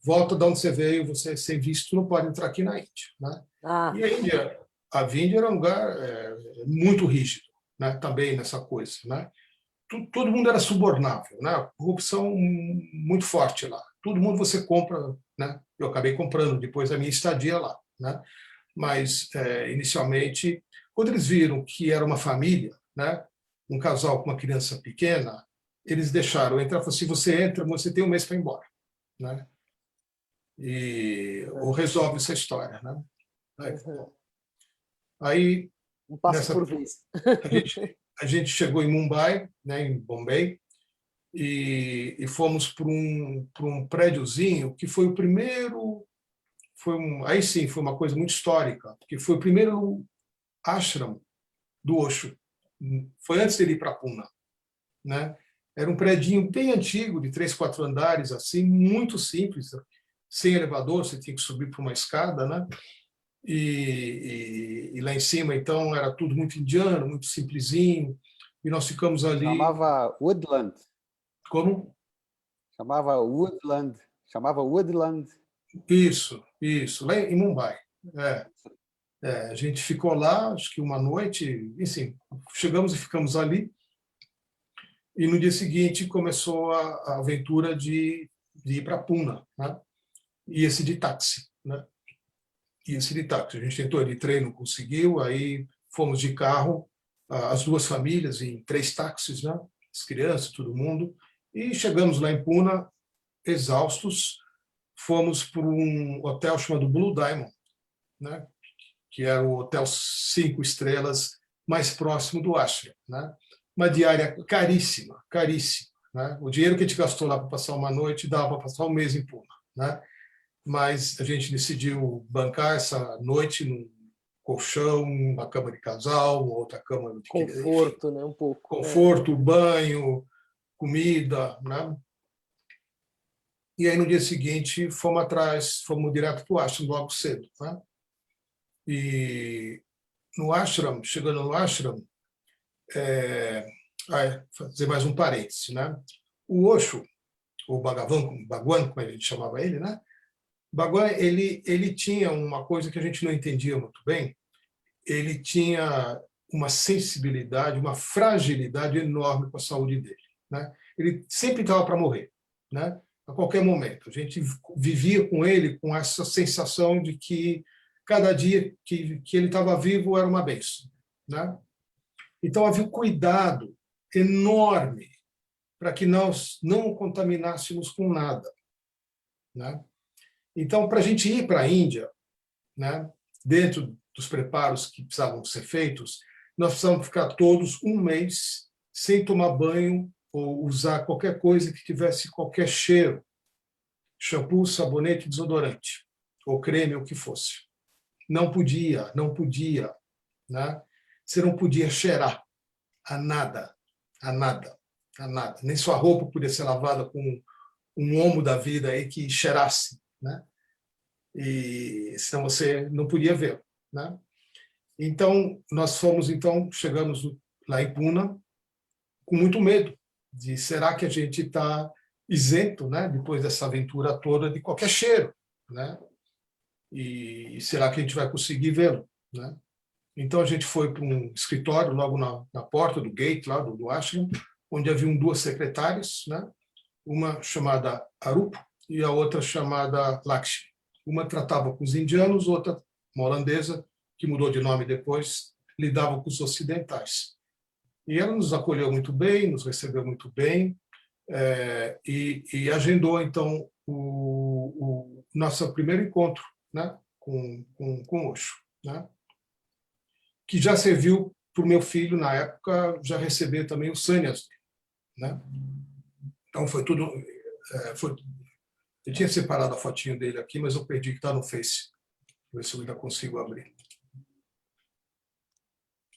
Volta de onde você veio, você sem visto não pode entrar aqui na Índia, né? E a Índia era um lugar muito rígido, né? Também nessa coisa, né? Todo mundo era subornável, né? Corrupção muito forte lá. Todo mundo você compra, né? Eu acabei comprando depois da minha estadia lá, né? Mas inicialmente, quando eles viram que era uma família, né? Um casal com uma criança pequena, eles deixaram entrar. Falaram assim, você entra, você tem um mês para ir embora, né? Ou resolve essa história, né? Aí um passo por vez. A gente chegou em Mumbai, né, em Bombay, e fomos para um prédiozinho que foi o primeiro, aí sim, foi uma coisa muito histórica, porque foi o primeiro ashram do Osho, foi antes dele ir para Puna, né? Era um prédio bem antigo, de 3, 4 andares, assim, muito simples, sem elevador, você tinha que subir por uma escada, né? E lá em cima, então, era tudo muito indiano, muito simplesinho, e nós ficamos ali... Chamava Woodland. Como? Chamava Woodland. Isso, lá em Mumbai. A gente ficou lá, acho que uma noite, enfim, chegamos e ficamos ali, e no dia seguinte começou a aventura de ir para Puna, né? E esse de táxi, né? A gente tentou de trem, não conseguiu, aí fomos de carro, as 2 famílias, em 3 táxis, né? As crianças, todo mundo, e chegamos lá em Puna, exaustos, fomos para um hotel chamado Blue Diamond, né? Que era o hotel 5 estrelas mais próximo do ashram, né? Uma diária caríssima, caríssima, né? O dinheiro que a gente gastou lá para passar uma noite dava para passar um mês em Puna, né? Mas a gente decidiu bancar essa noite num colchão, uma cama de casal, uma outra cama de conforto, né? Um pouco. Conforto, banho, comida, né? E aí no dia seguinte fomos direto para o ashram logo cedo, né? E no ashram, chegando no ashram, fazer mais um parêntese, né? O Osho, o Bhagwan, como a gente chamava ele, né? Bhagwan, ele tinha uma coisa que a gente não entendia muito bem. Ele tinha uma sensibilidade, uma fragilidade enorme com a saúde dele, né? Ele sempre estava para morrer, né? A qualquer momento. A gente vivia com ele com essa sensação de que cada dia que ele estava vivo era uma bênção, né? Então havia um cuidado enorme para que nós não o contaminássemos com nada, né? Então, para a gente ir para a Índia, né, dentro dos preparos que precisavam ser feitos, nós precisamos ficar todos um mês sem tomar banho ou usar qualquer coisa que tivesse qualquer cheiro, shampoo, sabonete, desodorante, ou creme, o que fosse. Não podia, não podia, né? Você não podia cheirar a nada, a nada, a nada. Nem sua roupa podia ser lavada com um omo da vida aí que cheirasse, né? E senão você não podia ver, né? Então nós chegamos lá em Pune com muito medo de será que a gente está isento, né? Depois dessa aventura toda de qualquer cheiro, né? E será que a gente vai conseguir vê-lo, né? Então a gente foi para um escritório logo na porta do gate lá do ashram, onde haviam duas secretárias, né? Uma chamada Arup e a outra chamada Lakshmi. Uma tratava com os indianos, outra, uma holandesa, que mudou de nome depois, lidava com os ocidentais. E ela nos acolheu muito bem, nos recebeu muito bem, e agendou, então, o nosso primeiro encontro, né, com Osho, né, que já serviu para o meu filho, na época, já receber também o sannyas, né? Então, foi tudo... Eu tinha separado a fotinho dele aqui, mas eu perdi, que está no Face. Vou ver se eu ainda consigo abrir.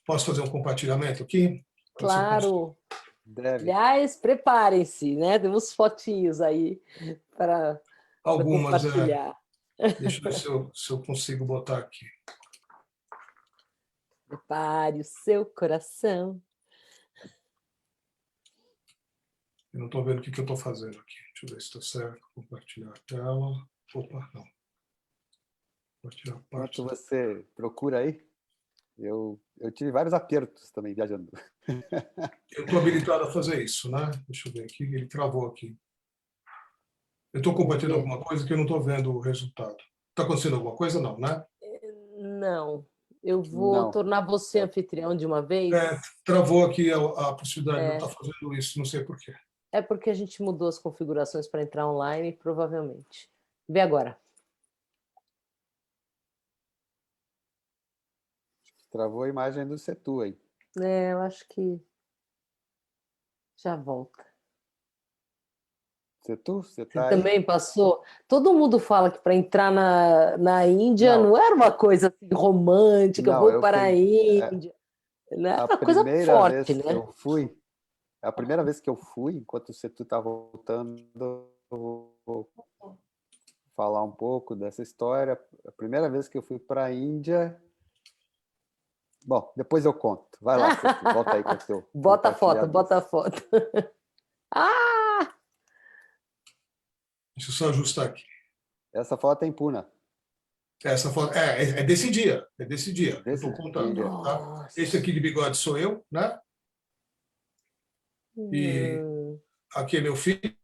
Posso fazer um compartilhamento aqui? Claro. Deve. Aliás, preparem-se, né? Temos fotinhos aí para Algumas. compartilhar. Deixa eu ver se eu consigo botar aqui. Prepare o seu coração. Eu não estou vendo o que eu estou fazendo aqui. Deixa eu ver se está certo. Compartilhar a tela. Opa, não. Compartilhar a parte. Enquanto você procura aí, eu tive vários apertos também viajando. Eu estou habilitado a fazer isso, né? Deixa eu ver aqui. Ele travou aqui. Eu estou compartilhando alguma coisa que eu não estou vendo o resultado. Está acontecendo alguma coisa? Não, né? Não. Eu vou tornar você anfitrião de uma vez. Travou aqui a possibilidade de eu estar fazendo isso. Não sei por quê. É porque a gente mudou as configurações para entrar online, provavelmente. Vê agora. Travou a imagem do Setu aí. Eu acho que já volta. Setu, você Você tá aí? também passou? Todo mundo fala que para entrar na Índia não era uma coisa assim, romântica, Não, vou para a Índia. Né? Era uma coisa forte, né? A primeira vez que eu fui, enquanto o Setu está voltando, eu vou falar um pouco dessa história. A primeira vez que eu fui para a Índia... Bom, depois eu conto. Vai lá, Setu, volta aí com o teu... Bota a foto. Ah! Deixa eu só ajustar aqui. Essa foto é em Pune. Essa foto é desse dia. É desse dia. Eu estou contando. Tá? Esse aqui de bigode sou eu, né? E aqui é meu filho.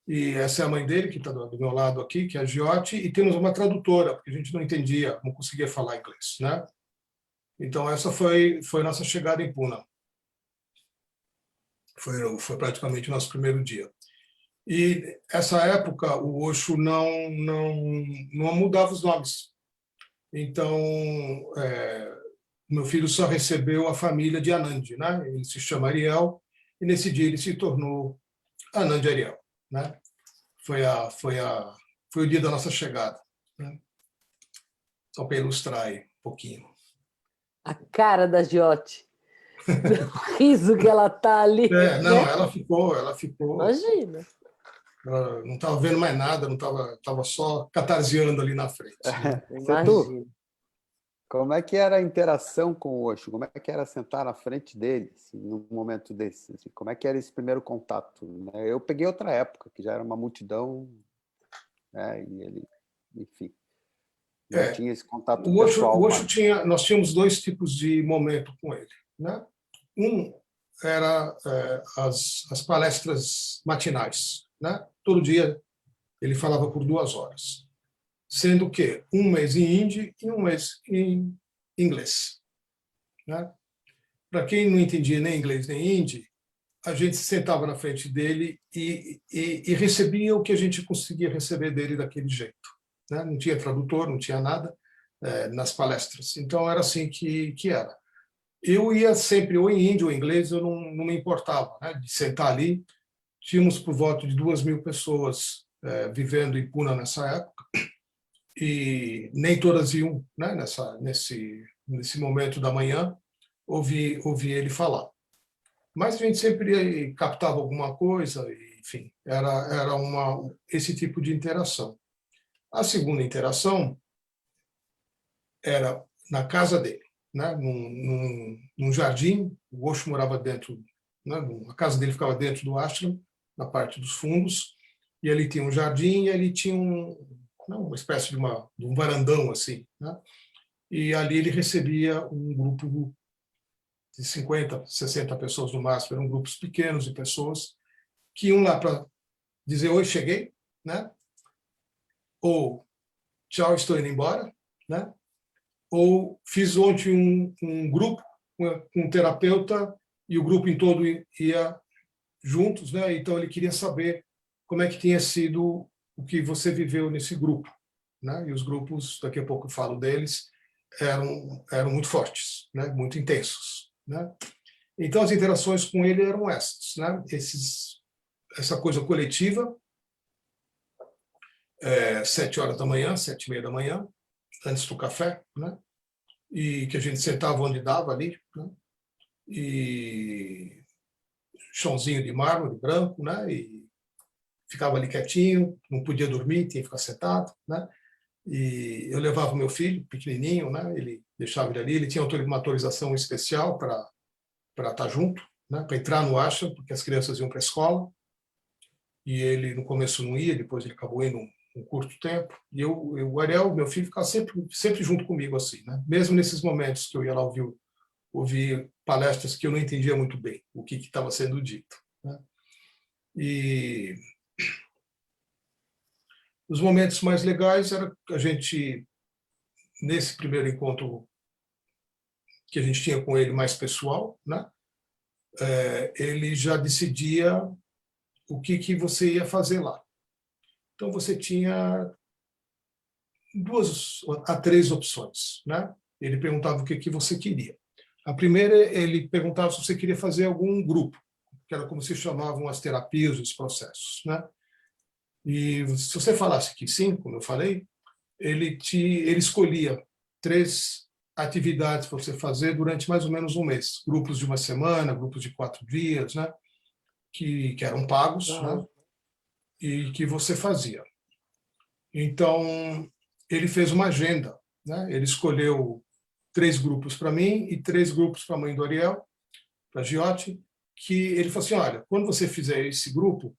E essa é a mãe dele, que está do meu lado aqui, que é a Giote, e temos uma tradutora, porque a gente não entendia, não conseguia falar inglês, né? Então, essa foi a nossa chegada em Pune. Foi praticamente o nosso primeiro dia. E essa época, o Osho não mudava os nomes. Então, meu filho só recebeu a família de Anand, né? Ele se chama Ariel, e nesse dia ele se tornou Anand Ariel, né? Foi o dia da nossa chegada, né? Só para ilustrar aí um pouquinho. A cara da Giote. O riso que ela tá ali. Não, né? ela ficou. Imagina. Ela não estava vendo mais nada, não estava só catarseando ali na frente. Né? Imagina. Como é que era a interação com o Osho? Como é que era sentar na frente dele, assim, num momento desse? Assim? Como é que era esse primeiro contato? Né? Eu peguei outra época, que já era uma multidão, né? E ele, enfim, não tinha esse contato pessoal O Osho mais. tinha, nós tínhamos dois tipos de momento com ele, né? Um era as palestras matinais, né? Todo dia ele falava por 2 horas, sendo que um mês em hindi e um mês em inglês, né? Para quem não entendia nem inglês nem hindi, a gente se sentava na frente dele e recebia o que a gente conseguia receber dele daquele jeito, né? Não tinha tradutor, não tinha nada nas palestras. Então era assim que era. Eu ia sempre ou em hindi ou em inglês, eu não me importava, né, de sentar ali. Tínhamos por volta de 2.000 pessoas vivendo em Pune nessa época, e nem todas iam, né, nesse momento da manhã ouvir ele falar. Mas a gente sempre captava alguma coisa, enfim, era esse tipo de interação. A segunda interação era na casa dele, né, num jardim. O Osho morava dentro, né, a casa dele ficava dentro do ashram, na parte dos fundos, e ele tinha um jardim e ele tinha uma espécie de um varandão assim, né? E ali ele recebia um grupo de 50, 60 pessoas no máximo, eram grupos pequenos de pessoas que iam lá para dizer: oi, cheguei, né? Ou tchau, estou indo embora, né? Ou fiz ontem um grupo com um terapeuta e o grupo em todo ia juntos, né? Então ele queria saber como é que tinha sido o que você viveu nesse grupo, né? E os grupos, daqui a pouco eu falo deles, eram muito fortes, né? Muito intensos, né? Então as interações com ele eram essas, né? Essa coisa coletiva, 7 horas da manhã, 7:30 da manhã, antes do café, né? E que a gente sentava onde dava ali, né? E chãozinho de mármore branco, né? E ficava ali quietinho, não podia dormir, tinha que ficar sentado, né? E eu levava o meu filho, pequenininho, né? Ele deixava ele ali, ele tinha uma autorização especial para estar junto, né? Para entrar no ashram, porque as crianças iam para a escola, e ele no começo não ia, depois ele acabou indo um curto tempo, e o Ariel, meu filho, ficava sempre junto comigo assim, né? Mesmo nesses momentos que eu ia lá ouvir palestras que eu não entendia muito bem o que estava sendo dito, né? E os momentos mais legais era a gente, nesse primeiro encontro que a gente tinha com ele mais pessoal, né? Ele já decidia o que você ia fazer lá. Então você tinha 2 a 3 opções, né? Ele perguntava o que você queria. A primeira, ele perguntava se você queria fazer algum grupo, que era como se chamavam as terapias, os processos, né? E se você falasse que sim, como eu falei, ele escolhia 3 atividades para você fazer durante mais ou menos um mês, grupos de uma semana, grupos de 4 dias, né? Que eram pagos, né? E que você fazia. Então ele fez uma agenda, né? Ele escolheu 3 grupos para mim e 3 grupos para a mãe do Ariel, para a Giotti, que ele falou assim: olha, quando você fizer esse grupo,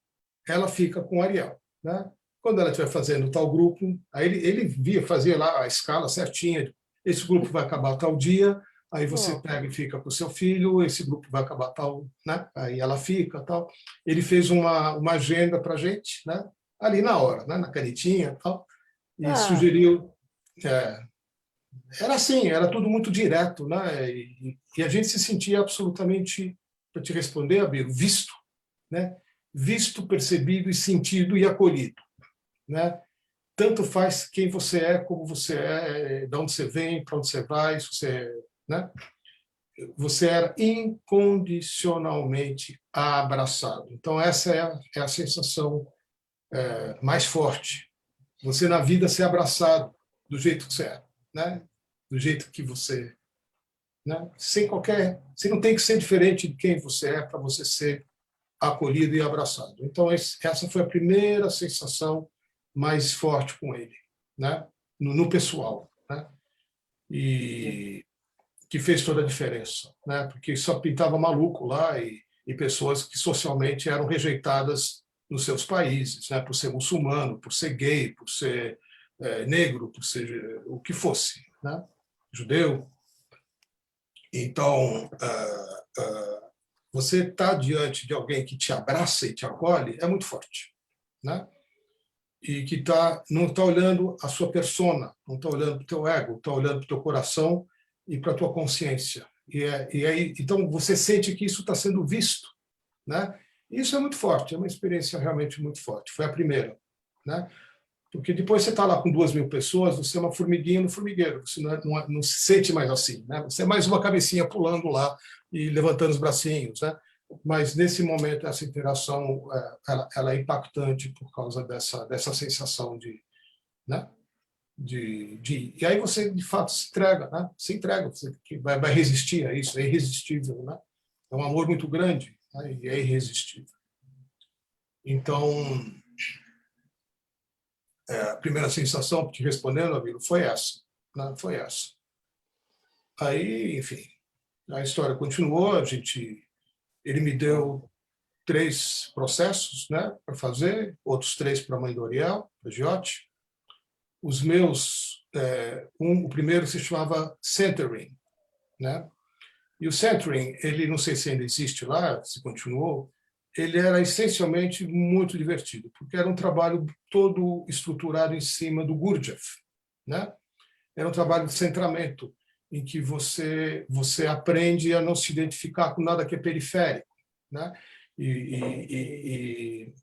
ela fica com o Ariel, né? Quando ela estiver fazendo tal grupo, aí ele fazia lá a escala certinha. Esse grupo vai acabar tal dia, aí você pega e fica com o seu filho. Esse grupo vai acabar tal, né? Aí ela fica tal. Ele fez uma agenda para a gente, né? Ali na hora, né? Na canetinha tal, e sugeriu. Era assim, era tudo muito direto, né? E a gente se sentia absolutamente, para te responder, Abel, visto, né? Visto, percebido e sentido e acolhido, né? Tanto faz quem você é, como você é, de onde você vem, para onde você vai, se você, né? Você era incondicionalmente abraçado. Então essa é a sensação mais forte. Você na vida ser abraçado do jeito que você é, né? Do jeito que você, né? Você não tem que ser diferente de quem você é para você ser acolhido e abraçado. Então essa foi a primeira sensação mais forte com ele, né? No pessoal, né? e que fez toda a diferença, né? Porque só pintava maluco lá e pessoas que socialmente eram rejeitadas nos seus países, né? Por ser muçulmano, por ser gay, por ser negro, por ser o que fosse, né? Judeu. Então, você está diante de alguém que te abraça e te acolhe é muito forte, né? E que não está olhando a sua persona, não está olhando para o teu ego, está olhando para o teu coração e para a tua consciência. E aí, então, você sente que isso está sendo visto, né? Isso é muito forte, é uma experiência realmente muito forte. Foi a primeira, né? Porque depois você está lá com 2.000 pessoas, você é uma formiguinha no formigueiro, você não se sente mais assim, né? Você é mais uma cabecinha pulando lá e levantando os bracinhos, né? Mas nesse momento essa interação ela é impactante por causa dessa sensação né? E aí você de fato se entrega, né? Se entrega, você que vai resistir a isso, é irresistível, né? É um amor muito grande, né? E é irresistível. Então a primeira sensação, te respondendo, amigo, foi essa, né? Foi essa. Aí, enfim, a história continuou, ele me deu 3 processos, né, para fazer, outros 3 para a mãe do Oriel, para Giote. Os meus, o primeiro se chamava Centering, né? E o Centering, ele não sei se ainda existe lá, se continuou, ele era essencialmente muito divertido, porque era um trabalho todo estruturado em cima do Gurdjieff, né? Era um trabalho de centramento, em que você aprende a não se identificar com nada que é periférico, né?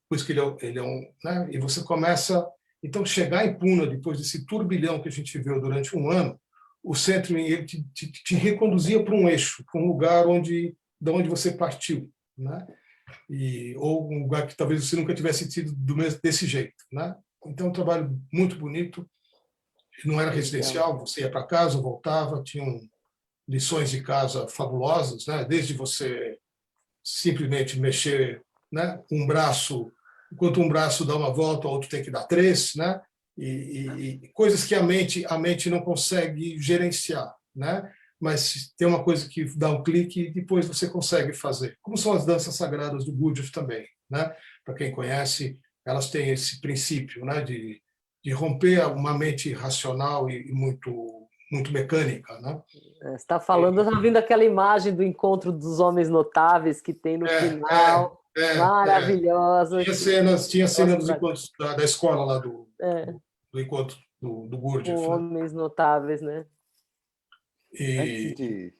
Por isso que ele é um, né? E você começa então chegar em Puna depois desse turbilhão que a gente viu durante um ano, o centro ele te reconduzia para um eixo, para um lugar de onde você partiu, né? Ou um lugar que talvez você nunca tivesse tido desse jeito, né? Então um trabalho muito bonito. Não era residencial, você ia para casa, voltava, tinham lições de casa fabulosas, né? Desde você simplesmente mexer, né, um braço, enquanto um braço dá uma volta, o outro tem que dar 3, né? E coisas que a mente não consegue gerenciar, né? Mas tem uma coisa que dá um clique e depois você consegue fazer. Como são as danças sagradas do Gurdjieff também, né? Para quem conhece, elas têm esse princípio, né, de romper uma mente racional e muito mecânica, né? Você está falando, está vindo aquela imagem do encontro dos homens notáveis que tem no final, maravilhosa. Tinha cena dos Nossa, encontros da escola lá é, do encontro do com Gurdjieff, né? homens notáveis, né? Antes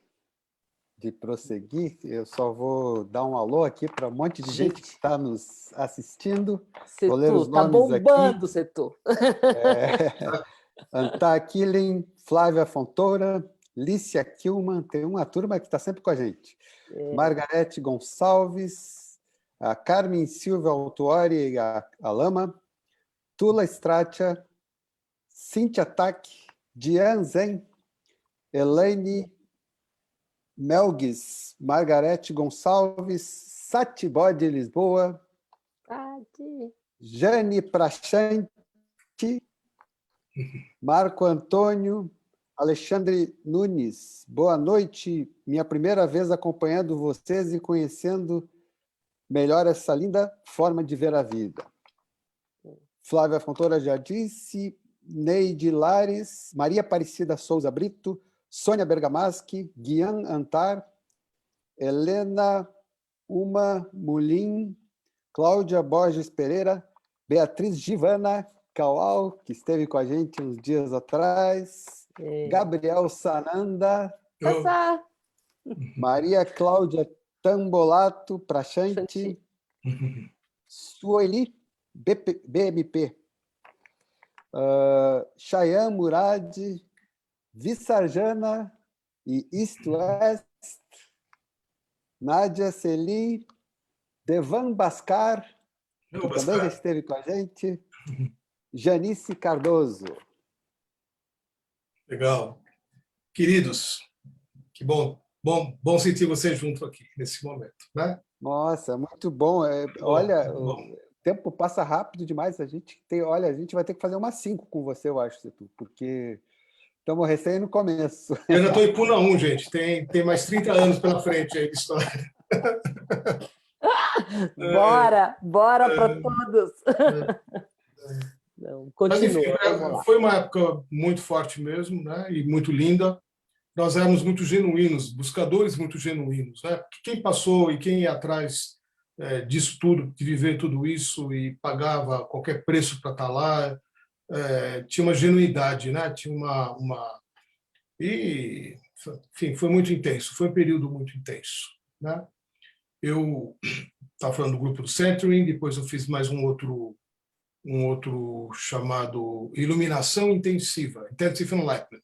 de prosseguir, eu só vou dar um alô aqui para um monte de gente que está nos assistindo. Vou ler os Setu, tá nomes bombando, aqui. Setu. Antá Killing, Flávia Fontoura, Lícia Kilman, tem uma turma que está sempre com a gente. Margarete Gonçalves, a Carmen Silva Autuori, a Lama, Tula Stratia, Cíntia Tac, Diane Zen, Elaine Melgues, Margarete Gonçalves, Satibode Lisboa, Jane Prachante, Marco Antônio, Alexandre Nunes, boa noite. Minha primeira vez acompanhando vocês e conhecendo melhor essa linda forma de ver a vida. Flávia Fontoura já disse, Neide Lares, Maria Aparecida Souza Brito, Sônia Bergamaschi, Guian Antar, Helena Uma Mulim, Cláudia Borges Pereira, Beatriz Givana Kawal, que esteve com a gente uns dias atrás, Gabriel Sananda, Maria Cláudia Tambolato Prachante, Sueli BMP, Chayane Murad, Vissarjana e East West, Nádia Celim, Devan Bascar, que também já esteve com a gente, Janice Cardoso. Legal. Queridos, que bom sentir vocês junto aqui nesse momento, né? Nossa, muito bom. Olha, o tempo passa rápido demais. A gente vai ter que fazer umas 5 com você, eu acho, porque Estamos recém no começo. Eu ainda estou em Puna 1, gente. Tem mais 30 anos pela frente aí de história. Bora para todos. Não, Mas, enfim, continua, vamos lá. foi uma época muito forte mesmo, né? E muito linda. Nós éramos muito genuínos, buscadores muito genuínos, né? Quem passou e quem ia atrás disso tudo, de viver tudo isso e pagava qualquer preço para estar lá, tinha uma genuidade, né? Tinha E, enfim, foi muito intenso, foi um período muito intenso, né? Eu estava falando do grupo do Centering, depois eu fiz mais um outro chamado Iluminação Intensiva, Intensive Enlightenment,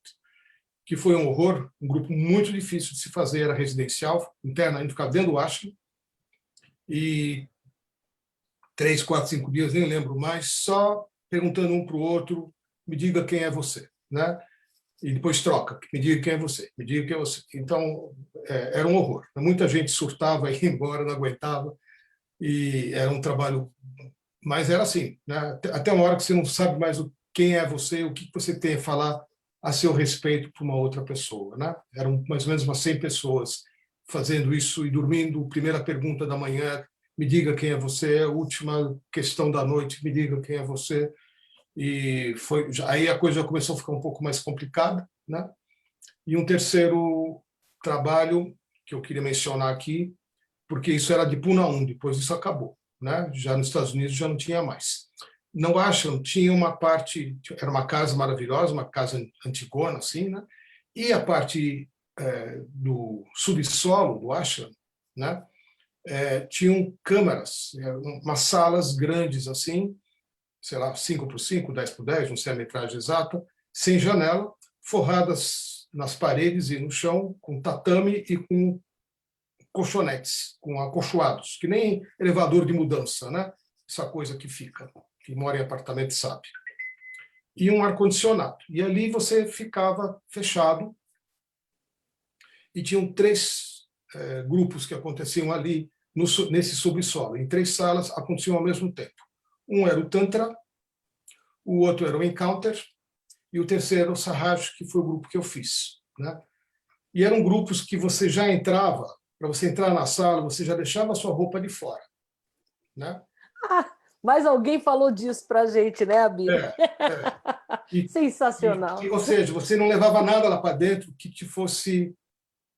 que foi um horror, um grupo muito difícil de se fazer, era residencial, interna, a gente ficava dentro do ashram, e 3, 4, 5 dias, nem lembro mais, só perguntando um para o outro, me diga quem é você, né? E depois troca, me diga quem é você, me diga quem é você. Então, era um horror. Muita gente surtava, ia embora, não aguentava, e era um trabalho, mas era assim, né? Até uma hora que você não sabe mais quem é você, o que você tem a falar a seu respeito para uma outra pessoa, né? Eram mais ou menos umas 100 pessoas fazendo isso e dormindo. Primeira pergunta da manhã, me diga quem é você. Última questão da noite, me diga quem é você. E aí a coisa já começou a ficar um pouco mais complicada, né? E um terceiro trabalho que eu queria mencionar aqui, porque isso era de Puna 1, depois isso acabou, né? Já nos Estados Unidos já não tinha mais. Não acham? Tinha uma parte, era uma casa maravilhosa, uma casa antigona, assim, né? E a parte do subsolo do ashram, né? Tinham câmaras, umas salas grandes assim, sei lá, 5x5, 10x10, não sei a metragem exata, sem janela, forradas nas paredes e no chão, com tatame e com colchonetes, com acolchoados, que nem elevador de mudança, né? Essa coisa que fica, que mora em apartamento sabe. E um ar-condicionado. E ali você ficava fechado e tinham 3 grupos que aconteciam ali nesse subsolo. Em 3 salas aconteciam ao mesmo tempo. Um era o Tantra, o outro era o Encounter e o terceiro era o Sahaj, que foi o grupo que eu fiz, né? E eram grupos que você já entrava, para você entrar na sala, você já deixava a sua roupa de fora, né? Mas alguém falou disso para a gente, né, Abílio? Sensacional. Ou seja, você não levava nada lá para dentro que te fosse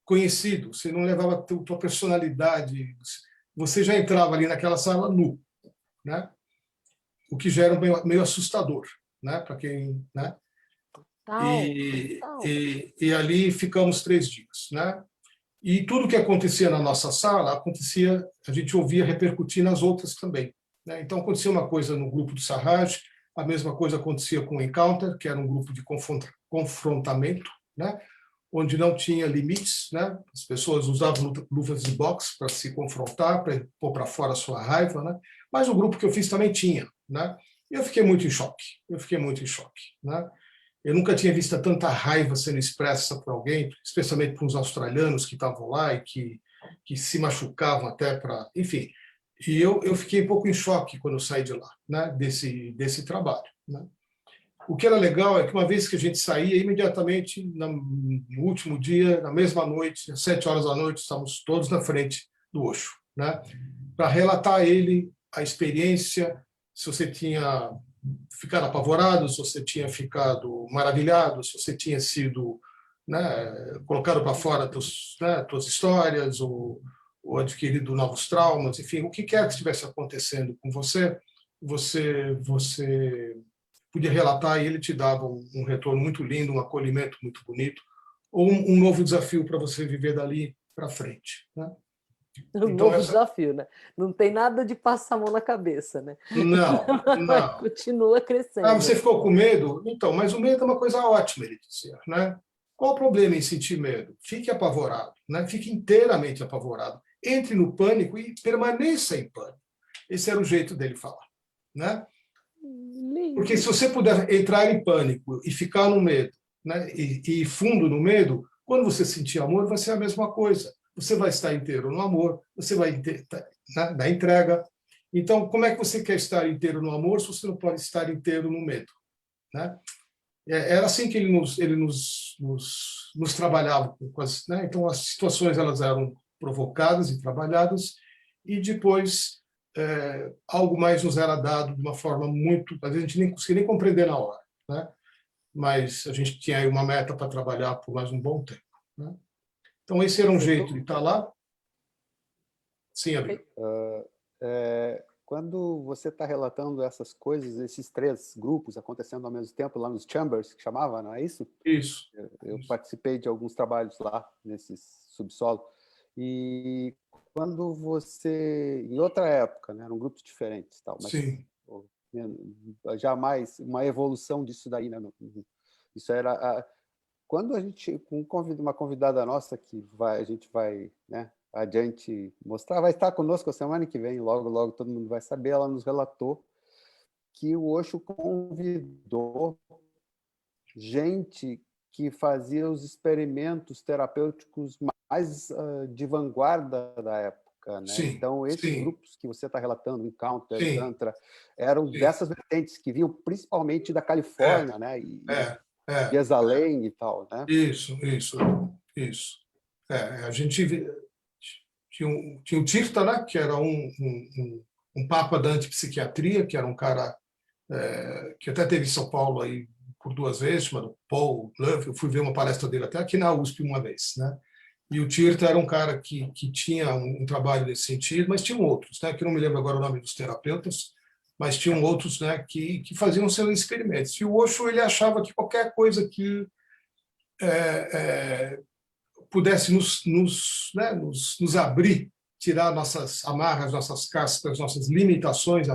conhecido, você não levava a tua personalidade, você já entrava ali naquela sala nu, né? O que já era meio assustador, né? Para quem, né? E ali ficamos 3 dias, né? E tudo que acontecia na nossa sala acontecia, a gente ouvia repercutir nas outras também, né? Então acontecia uma coisa no grupo do Sahaj, a mesma coisa acontecia com o Encounter, que era um grupo de confrontamento, né? Onde não tinha limites, né? As pessoas usavam luvas de boxe para se confrontar, para pôr para fora a sua raiva, né? Mas o grupo que eu fiz também tinha, né? E eu fiquei muito em choque, né? Eu nunca tinha visto tanta raiva sendo expressa por alguém, especialmente por uns australianos que estavam lá e que se machucavam até para... Enfim, e eu fiquei um pouco em choque quando eu saí de lá, né? Desse trabalho, né? O que era legal é que uma vez que a gente saía, imediatamente, no último dia, na mesma noite, às 7 horas da noite, estávamos todos na frente do Osho, né? Para relatar a ele a experiência, se você tinha ficado apavorado, se você tinha ficado maravilhado, se você tinha sido, né, colocado para fora tuas histórias ou adquirido novos traumas, enfim, o que quer que estivesse acontecendo com você, você podia relatar e ele te dava um retorno muito lindo, um acolhimento muito bonito, ou um novo desafio para você viver dali para frente, né? Novo desafio, né? Não tem nada de passar a mão na cabeça, né? Não. Continua crescendo. Você ficou com medo? Então, mas o medo é uma coisa ótima, ele dizia, né? Qual o problema em sentir medo? Fique apavorado, né? Fique inteiramente apavorado. Entre no pânico e permaneça em pânico. Esse era o jeito dele falar, né? Porque se você puder entrar em pânico e ficar no medo, né? E fundo no medo, quando você sentir amor, vai ser a mesma coisa. Você vai estar inteiro no amor, você vai na entrega. Então, como é que você quer estar inteiro no amor se você não pode estar inteiro no medo, né? Era assim que nos trabalhava. Né? Então, as situações elas eram provocadas e trabalhadas, e depois algo mais nos era dado de uma forma muito... Às vezes a gente nem conseguia nem compreender na hora, né? Mas a gente tinha aí uma meta para trabalhar por mais um bom tempo, né? Então, esse era um jeito de estar lá. Sim, Abel. Quando você está relatando essas coisas, esses 3 grupos acontecendo ao mesmo tempo, lá nos Chambers, que chamava, não é isso? Isso. Eu participei de alguns trabalhos lá, nesse subsolo. E quando você... Em outra época, né, eram grupos diferentes, tal, mas Sim. jamais uma evolução disso daí, né? Isso era... Quando a gente, com uma convidada nossa, a gente vai, né, adiante mostrar, vai estar conosco a semana que vem, logo, logo todo mundo vai saber, ela nos relatou que o Osho convidou gente que fazia os experimentos terapêuticos mais de vanguarda da época, né? Sim, então, esses sim, grupos que você está relatando, o Encounter, sim, Tantra, eram sim. dessas vertentes, que vinham principalmente da Califórnia, né? E além e tal, né? Isso. A gente tinha o Tirtha, né, que era um papa da antipsiquiatria, que era um cara que até teve em São Paulo aí por 2 vezes, chamado Paul Love. Eu fui ver uma palestra dele até aqui na USP uma vez, né? E o Tirtha era um cara que tinha um trabalho nesse sentido, mas tinham outros, né, que eu não me lembro agora o nome dos terapeutas, mas tinham outros, né, que faziam seus experimentos. E o Osho, ele achava que qualquer coisa que pudesse nos abrir, tirar nossas amarras, nossas cascas, nossas limitações,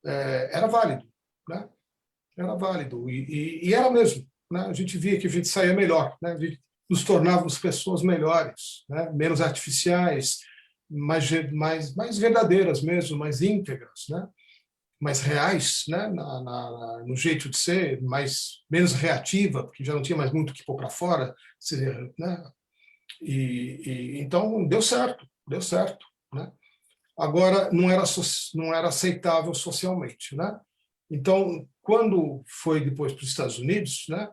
era válido, né? Era válido, e era mesmo, né? A gente via que a gente saía melhor, né? A gente nos tornávamos pessoas melhores, né? Menos artificiais, mais verdadeiras mesmo, mais íntegras, né? Mais reais, né? No jeito de ser, menos reativa, porque já não tinha mais muito o que pôr para fora, né? Então deu certo, né? Agora não era aceitável socialmente, né? Então, quando foi depois para os Estados Unidos, né,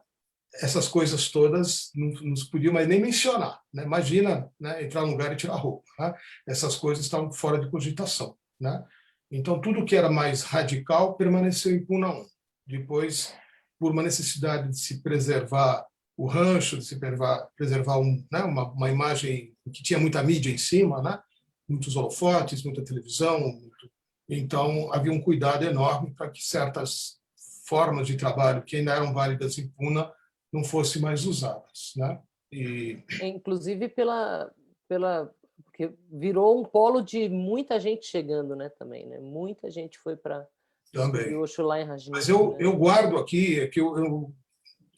essas coisas todas não se podiam mais nem mencionar, né? Imagina, né, entrar num lugar e tirar a roupa, né? Essas coisas estavam fora de cogitação, né? Então, tudo que era mais radical permaneceu em Puna 1. Depois, por uma necessidade de se preservar o rancho, de se preservar né, uma imagem que tinha muita mídia em cima, né? Muitos holofotes, muita televisão. Então, havia um cuidado enorme para que certas formas de trabalho que ainda eram válidas em Puna não fossem mais usadas, né? Inclusive porque virou um polo de muita gente chegando, né, também, né? Muita gente foi para descobrir o Osho lá em Rajneesh. Mas eu guardo aqui,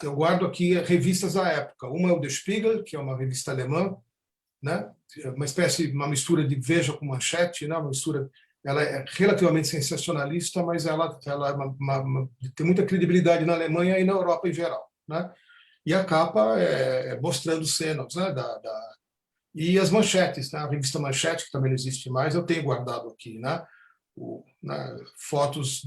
eu guardo aqui revistas da época. Uma é o Der Spiegel, que é uma revista alemã, né? Uma mistura de Veja com Manchete, né? Uma mistura. Ela é relativamente sensacionalista, mas ela tem muita credibilidade na Alemanha e na Europa em geral, né? E a capa mostrando cenas, né? E as manchetes, né? A revista Manchete, que também não existe mais, eu tenho guardado aqui, né? Fotos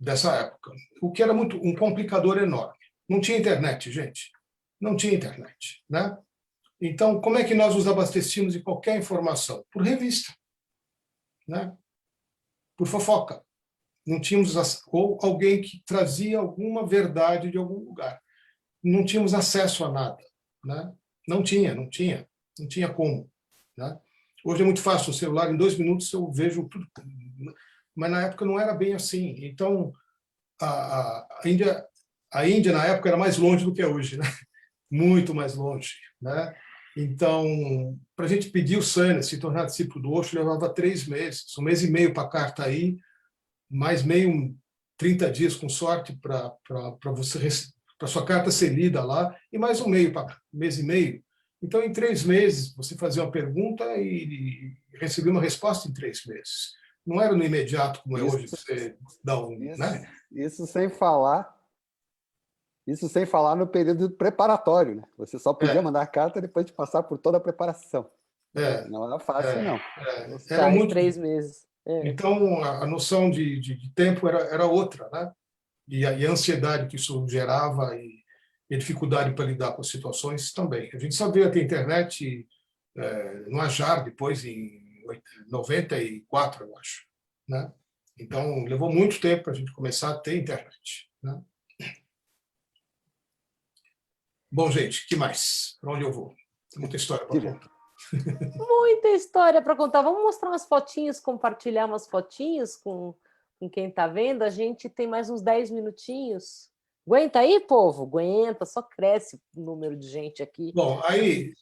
dessa época, o que era um complicador enorme. Não tinha internet, gente. Não tinha internet, né? Então, como é que nós nos abastecíamos de qualquer informação? Por revista, né? Por fofoca. Não tínhamos, ou alguém que trazia alguma verdade de algum lugar. Não tínhamos acesso a nada, né? Não tinha como, né? Hoje é muito fácil, o celular, em 2 minutos eu vejo tudo. Mas na época não era bem assim. Então, a Índia, na época, era mais longe do que é hoje, né? Muito mais longe, né? Então, para a gente pedir o Sânia, se tornar discípulo do Osho, levava 3 meses, 1 mês e meio para a carta aí, mais meio, 30 dias, com sorte, para sua carta ser lida lá, e mais 1 mês e meio. Então, em 3 meses, você fazia uma pergunta e recebia uma resposta em 3 meses. Não era no imediato, como é hoje, você dá né? Isso sem falar no período preparatório, né? Você só podia mandar a carta depois de passar por toda a preparação. Não era fácil, não. Era muito 3 meses. Então, a noção de tempo era outra, né? e a ansiedade que isso gerava e a dificuldade para lidar com as situações também. A gente só veio a ter internet no Ajar, depois, em 94, eu acho. Né? Então, levou muito tempo para a gente começar a ter internet. Né? Bom, gente, que mais? Para onde eu vou? Tem muita história para contar. Muita história para contar. Vamos mostrar umas fotinhas, compartilhar umas fotinhas com quem está vendo. A gente tem mais uns 10 minutinhos. Aguenta aí, povo? Aguenta, só cresce o número de gente aqui. Bom, aí,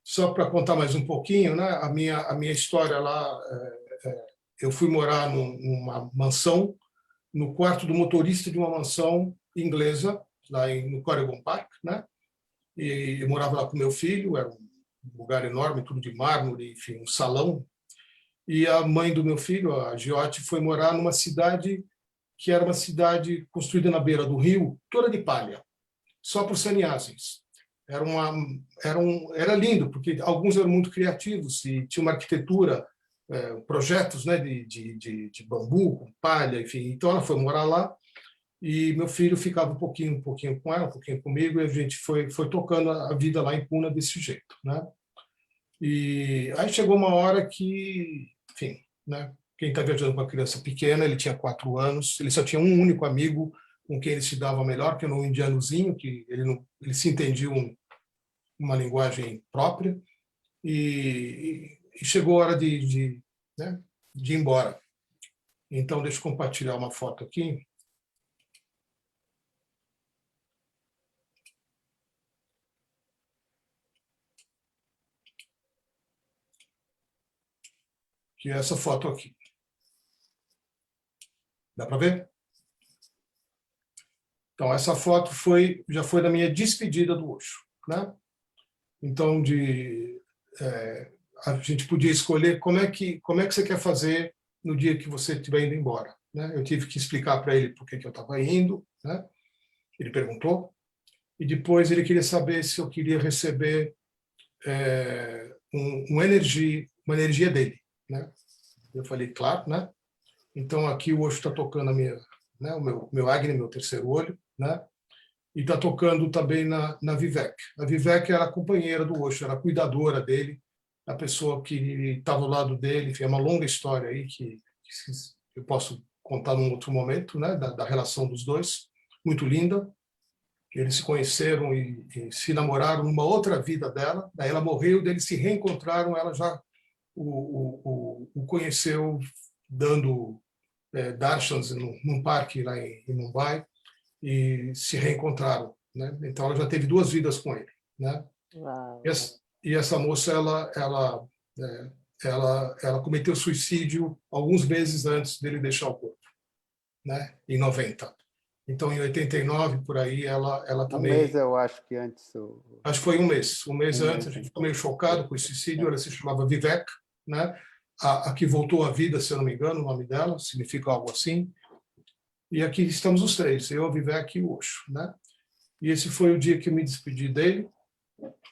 só para contar mais um pouquinho, né? A minha história lá, eu fui morar numa mansão, no quarto do motorista de uma mansão inglesa, lá no Corrigan Park, né? E eu morava lá com meu filho, era um lugar enorme, tudo de mármore, enfim, um salão. E a mãe do meu filho, a Giote, foi morar numa cidade que era uma cidade construída na beira do rio, toda de palha, só por sannyasis. Era lindo, porque alguns eram muito criativos e tinha uma arquitetura, projetos, né, de bambu, com palha, enfim. Então ela foi morar lá e meu filho ficava um pouquinho com ela, um pouquinho comigo, e a gente foi tocando a vida lá em Puna desse jeito, né? E aí chegou uma hora que, enfim, né? Quem está viajando com uma criança pequena, ele tinha 4 anos, ele só tinha um único amigo com quem ele se dava melhor, que era um indianozinho, que ele se entendia uma linguagem própria, e chegou a hora né, de ir embora. Então, deixa eu compartilhar uma foto aqui. Que é essa foto aqui. Dá para ver? Então, essa foto já foi da minha despedida do Osho, né? Então, a gente podia escolher como é que você quer fazer no dia que você estiver indo embora, né? Eu tive que explicar para ele por que eu estava indo, né? Ele perguntou, e depois ele queria saber se eu queria receber uma energia dele, né? Eu falei, claro, né? Então, aqui o Osho está tocando né, o meu Agni, meu terceiro olho, né? E está tocando também na Vivek. A Vivek era a companheira do Osho, era a cuidadora dele, a pessoa que estava ao lado dele. É uma longa história aí que eu posso contar num outro momento, né? Da relação dos dois, muito linda. Eles se conheceram e se namoraram numa outra vida dela. Daí ela morreu, eles se reencontraram, ela já o conheceu dando darshans num parque lá em Mumbai, e se reencontraram, né? Então ela já teve 2 vidas com ele, né? E essa moça ela cometeu suicídio alguns meses antes dele deixar o corpo, né? Em 90. Então em 89 por aí ela também. Um mês eu acho que antes. Acho que foi um mês antes. A gente ficou meio chocado com esse suicídio. Ela se chamava Vivek, né? A que voltou à vida, se eu não me engano, o nome dela significa algo assim. E aqui estamos os 3, eu, a Vivek e o Osho, né? E esse foi o dia que eu me despedi dele,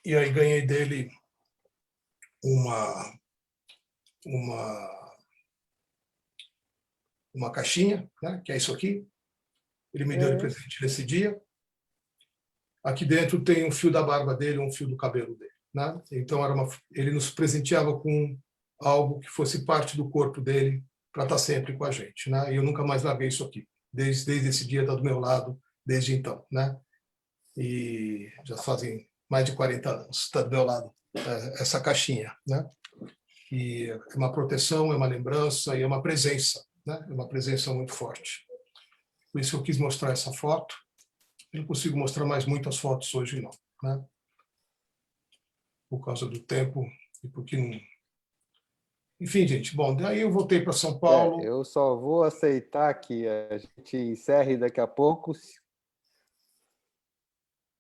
e aí ganhei dele uma caixinha, né? Que é isso aqui. Ele me deu de presente nesse dia. Aqui dentro tem um fio da barba dele, um fio do cabelo dele, né? Então ele nos presenteava com algo que fosse parte do corpo dele para estar sempre com a gente, né? E eu nunca mais larguei isso aqui. Desde esse dia está do meu lado, desde então, né? E já fazem mais de 40 anos, está do meu lado essa caixinha, né? E é uma proteção, é uma lembrança e é uma presença, né? É uma presença muito forte. Por isso eu quis mostrar essa foto. Eu não consigo mostrar mais muitas fotos hoje, não, né? Por causa do tempo e porque não... Enfim, gente, bom, daí eu voltei para São Paulo. Eu só vou aceitar que a gente encerre daqui a pouco.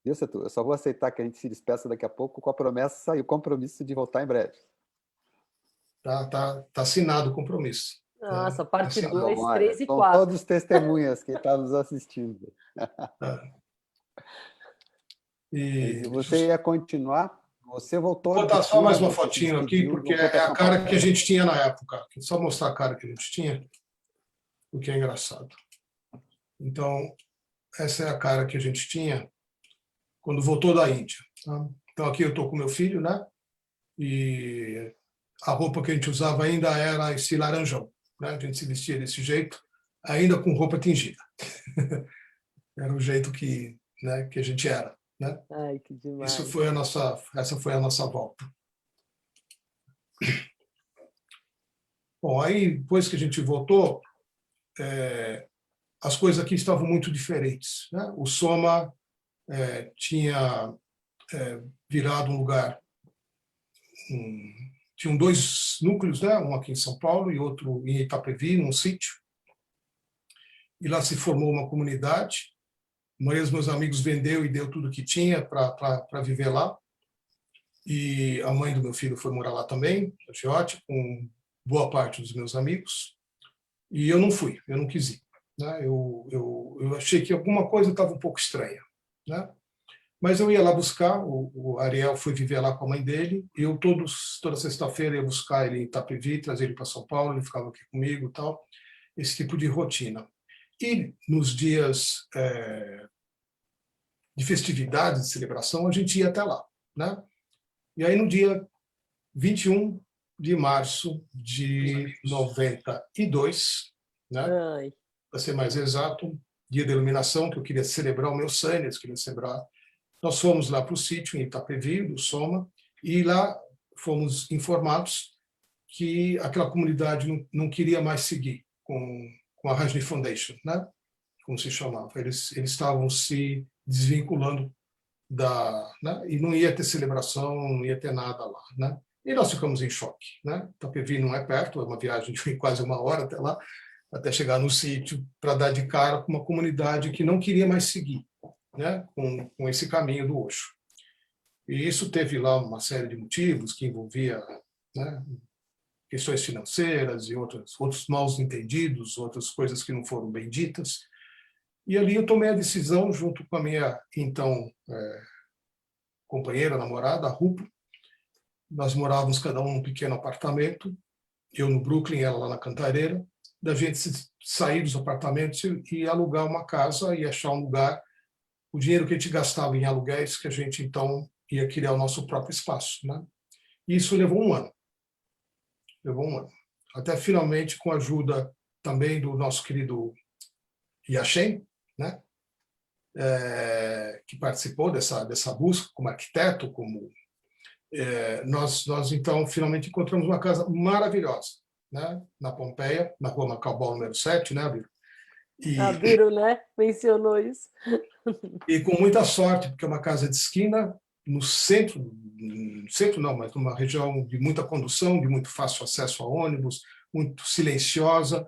Viu, Setu? Eu só vou aceitar que a gente se despeça daqui a pouco com a promessa e o compromisso de voltar em breve. Tá assinado o compromisso. Nossa, parte 2, 3 e 4. São todos testemunhas quem está nos assistindo. E você ia continuar? Você voltou... Vou botar só mais uma fotinho aqui, porque é a cara que a gente tinha na época. Só mostrar a cara que a gente tinha. o que é engraçado. Então, essa é a cara que a gente tinha quando voltou da Índia. Tá? Então, aqui eu estou com meu filho, né? E a roupa que a gente usava ainda era esse laranjão, né? A gente se vestia desse jeito, ainda com roupa tingida. Era o jeito que, né, que a gente era, né? Ai, que demais. Essa foi a nossa volta. Bom, aí depois que a gente voltou, as coisas aqui estavam muito diferentes, né? O Soma tinha virado um lugar, tinham dois núcleos, né? Um aqui em São Paulo e outro em Itapevi, num sítio. E lá se formou uma comunidade. A maioria dos meus amigos vendeu e deu tudo que tinha para viver lá. E a mãe do meu filho foi morar lá também, a Giote, com boa parte dos meus amigos. E eu não fui, eu não quis ir. Né? Eu achei que alguma coisa estava um pouco estranha. Né? Mas eu ia lá buscar, o Ariel foi viver lá com a mãe dele, e eu toda sexta-feira ia buscar ele em Itapevi, trazer ele para São Paulo, ele ficava aqui comigo e tal, esse tipo de rotina. E nos dias de festividade, de celebração, a gente ia até lá. Né? E aí, no dia 21 de março de 92, né? Para ser mais exato, dia da iluminação, que eu queria celebrar o meu Sânias, queria celebrar. Nós fomos lá para o sítio, em Itapevi, do Soma, e lá fomos informados que aquela comunidade não queria mais seguir com a Rajni Foundation, né? Como se chamava. Eles estavam se desvinculando né? E não ia ter celebração, não ia ter nada lá. Né? E nós ficamos em choque. Né? Itapevi não é perto, é uma viagem de quase 1 hora até lá, até chegar no sítio, para dar de cara com uma comunidade que não queria mais seguir, né? com esse caminho do Osho. E isso teve lá uma série de motivos que envolvia, né, questões financeiras e outros maus entendidos, outras coisas que não foram bem ditas. E ali eu tomei a decisão, junto com a minha, então, companheira, namorada, a Rupo. Nós morávamos cada um num pequeno apartamento, eu no Brooklyn, ela lá na Cantareira, da gente sair dos apartamentos e alugar uma casa e achar um lugar, o dinheiro que a gente gastava em aluguéis, que a gente, então, ia criar o nosso próprio espaço. Né? E isso levou 1 ano. Levou 1 ano. Até finalmente, com a ajuda também do nosso querido Yashen, né? Que participou dessa busca como arquiteto, nós então finalmente encontramos uma casa maravilhosa, né? Na Pompeia, na rua Macaubal número 7, né, Biro? A Biro, né? Mencionou isso. E com muita sorte, porque é uma casa de esquina, no centro não, mas numa região de muita condução, de muito fácil acesso a ônibus, muito silenciosa,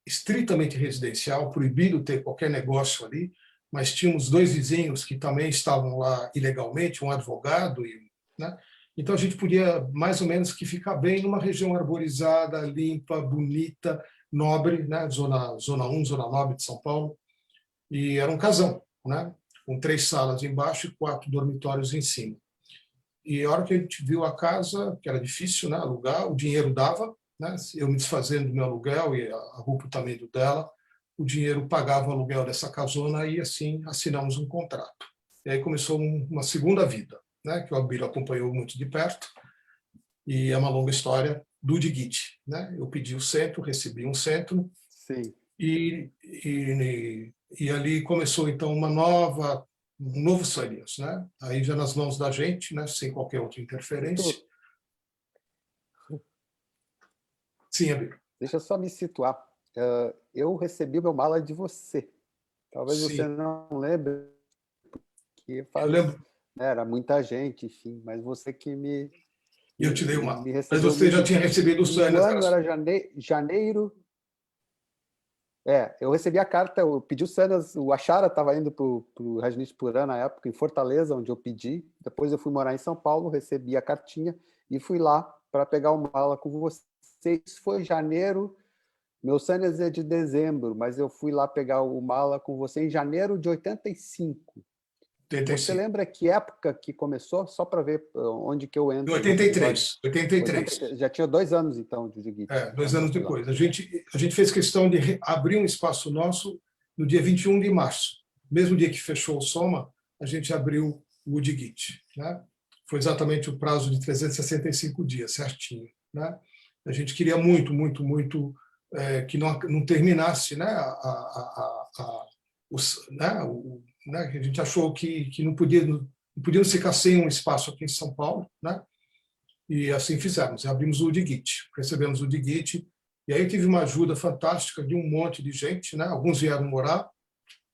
estritamente residencial, proibido ter qualquer negócio ali, mas tínhamos 2 vizinhos que também estavam lá ilegalmente, um advogado, né? Então a gente podia mais ou menos que ficar bem numa região arborizada, limpa, bonita, nobre, né? Zona 1, Zona Nobre de São Paulo, e era um casão, né? Com 3 salas embaixo e 4 dormitórios em cima. E a hora que a gente viu a casa, que era difícil, né, alugar, o dinheiro dava, né, eu me desfazendo do meu aluguel e a Rupo também do dela, o dinheiro pagava o aluguel dessa casona e assim assinamos um contrato. E aí começou uma segunda vida, né, que o Abílio acompanhou muito de perto, e é uma longa história do Digit. Né? Eu pedi o centro, recebi um centro, Sim. E ali começou então um novo Sânias, né? Aí já nas mãos da gente, né? Sem qualquer outra interferência. Sim, Abílio. Deixa eu só me situar. Eu recebi meu mala de você. Talvez Sim. você não lembre, que Eu lembro. Era muita gente, enfim, mas você que me eu te dei uma. me Mas recebeu você já tinha recebido o no Sânias. ano era janeiro. Eu recebi a carta, eu pedi o Sânias, o Achara estava indo para o Rajneesh Puran na época, em Fortaleza, onde eu pedi. Depois eu fui morar em São Paulo, recebi a cartinha e fui lá para pegar o mala com você. Isso foi janeiro, meu Sânias é de dezembro, mas eu fui lá pegar o mala com você em janeiro de 85. Você 85. lembra que época que começou? Só para ver onde que eu Em entro. 83. 83. Já tinha 2 anos, então, de jiu-jitsu. 2 anos depois. A gente fez questão de abrir um espaço nosso no dia 21 de março. Mesmo dia que fechou o Soma, a gente abriu o Udgit, né? Foi exatamente o prazo de 365 dias, certinho, né? A gente queria muito, muito, muito que não terminasse, né? A gente achou que não podíamos ficar sem um espaço aqui em São Paulo, né? E assim fizemos, abrimos o Udgit, recebemos o Udgit, e aí eu tive uma ajuda fantástica de um monte de gente, né? Alguns vieram morar,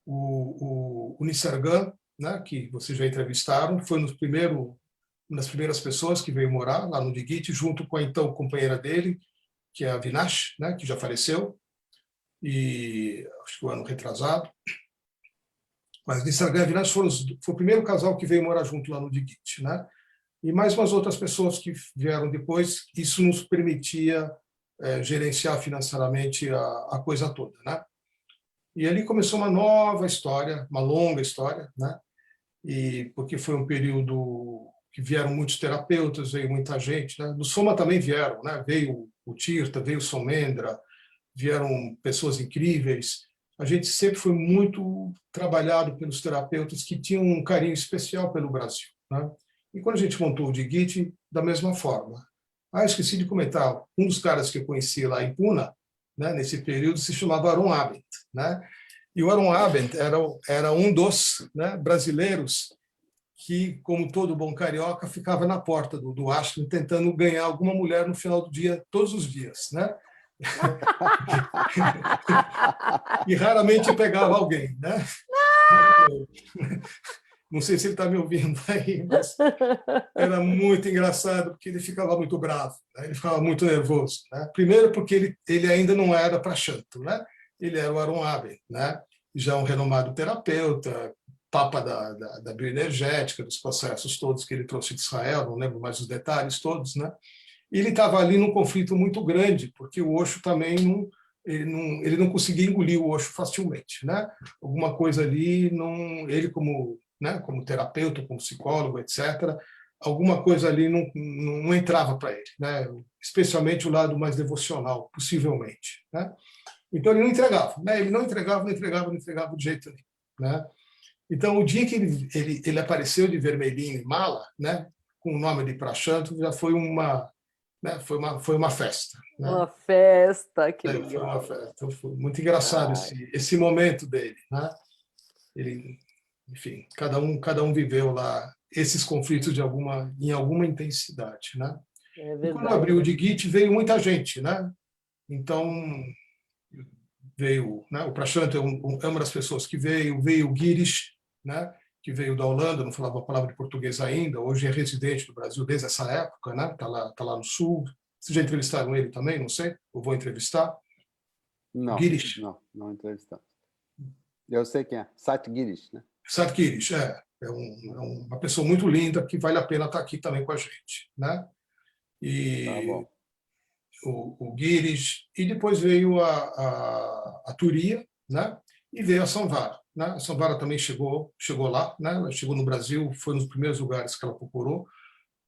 o Nisargam, né? Que vocês já entrevistaram, foi uma das primeiras pessoas que veio morar lá no Udgit, junto com a então companheira dele, que é a Vinash, né? Que já faleceu, e acho que o ano retrasado. Mas Nisargam e Vinash foi o primeiro casal que veio morar junto lá no Udgit, né? E mais umas outras pessoas que vieram depois, isso nos permitia gerenciar financeiramente a coisa toda, né? E ali começou uma nova história, uma longa história, né? E porque foi um período que vieram muitos terapeutas, veio muita gente, né? No Soma também vieram, né? Veio o Tirtha, veio o Somendra, vieram pessoas incríveis. A gente sempre foi muito trabalhado pelos terapeutas que tinham um carinho especial pelo Brasil, né? E quando a gente montou o Udgit, da mesma forma. Esqueci de comentar, um dos caras que eu conheci lá em Pune, né, nesse período, se chamava Aaron Abent, né? E o Aaron Abent era um dos, né, brasileiros que, como todo bom carioca, ficava na porta do ashram tentando ganhar alguma mulher no final do dia, todos os dias, né? E raramente pegava alguém, né? Não sei se ele está me ouvindo aí, mas era muito engraçado, porque ele ficava muito bravo, né? Ele ficava muito nervoso, né? Primeiro porque ele ainda não era Prashanto, né? Ele era o Aaron Abent, né? Já um renomado terapeuta, papa da bioenergética, dos processos todos que ele trouxe de Israel, não lembro mais os detalhes todos, né? E ele estava ali num conflito muito grande, porque o Osho também ele não conseguia engolir o Osho facilmente, né? Alguma coisa ali, ele como, né, como terapeuta, como psicólogo, etc., alguma coisa ali não entrava para ele, né? Especialmente o lado mais devocional, possivelmente, né? Então ele não entregava, né? Ele não entregava de jeito nenhum, né? Então o dia que ele apareceu de vermelhinho em mala, né, com o nome de Prashanto, já foi né, foi uma festa, né? Uma festa, que Foi uma legal. festa. Foi muito engraçado esse momento dele, né? Ele, enfim, cada um viveu lá esses conflitos em alguma intensidade, né? É E quando abriu verdade. o Udgit, veio muita gente, né? Então veio, né? O Prashant é uma das pessoas que veio o Girish, né? Que veio da Holanda, não falava a palavra de português ainda, hoje é residente do Brasil desde essa época, né? Tá lá no sul. Vocês já entrevistaram ele também? Não sei. Eu vou entrevistar. Não, Girish. não entrevistamos. Eu sei quem é. Sat Girish, né? Sat Girish, é uma pessoa muito linda que vale a pena estar aqui também com a gente, né? E Tá bom. o Girish, e depois veio a Turiya, né? E veio a Samvara, né? A Samvara também chegou lá, né? Ela chegou no Brasil, foi nos primeiros lugares que ela procurou.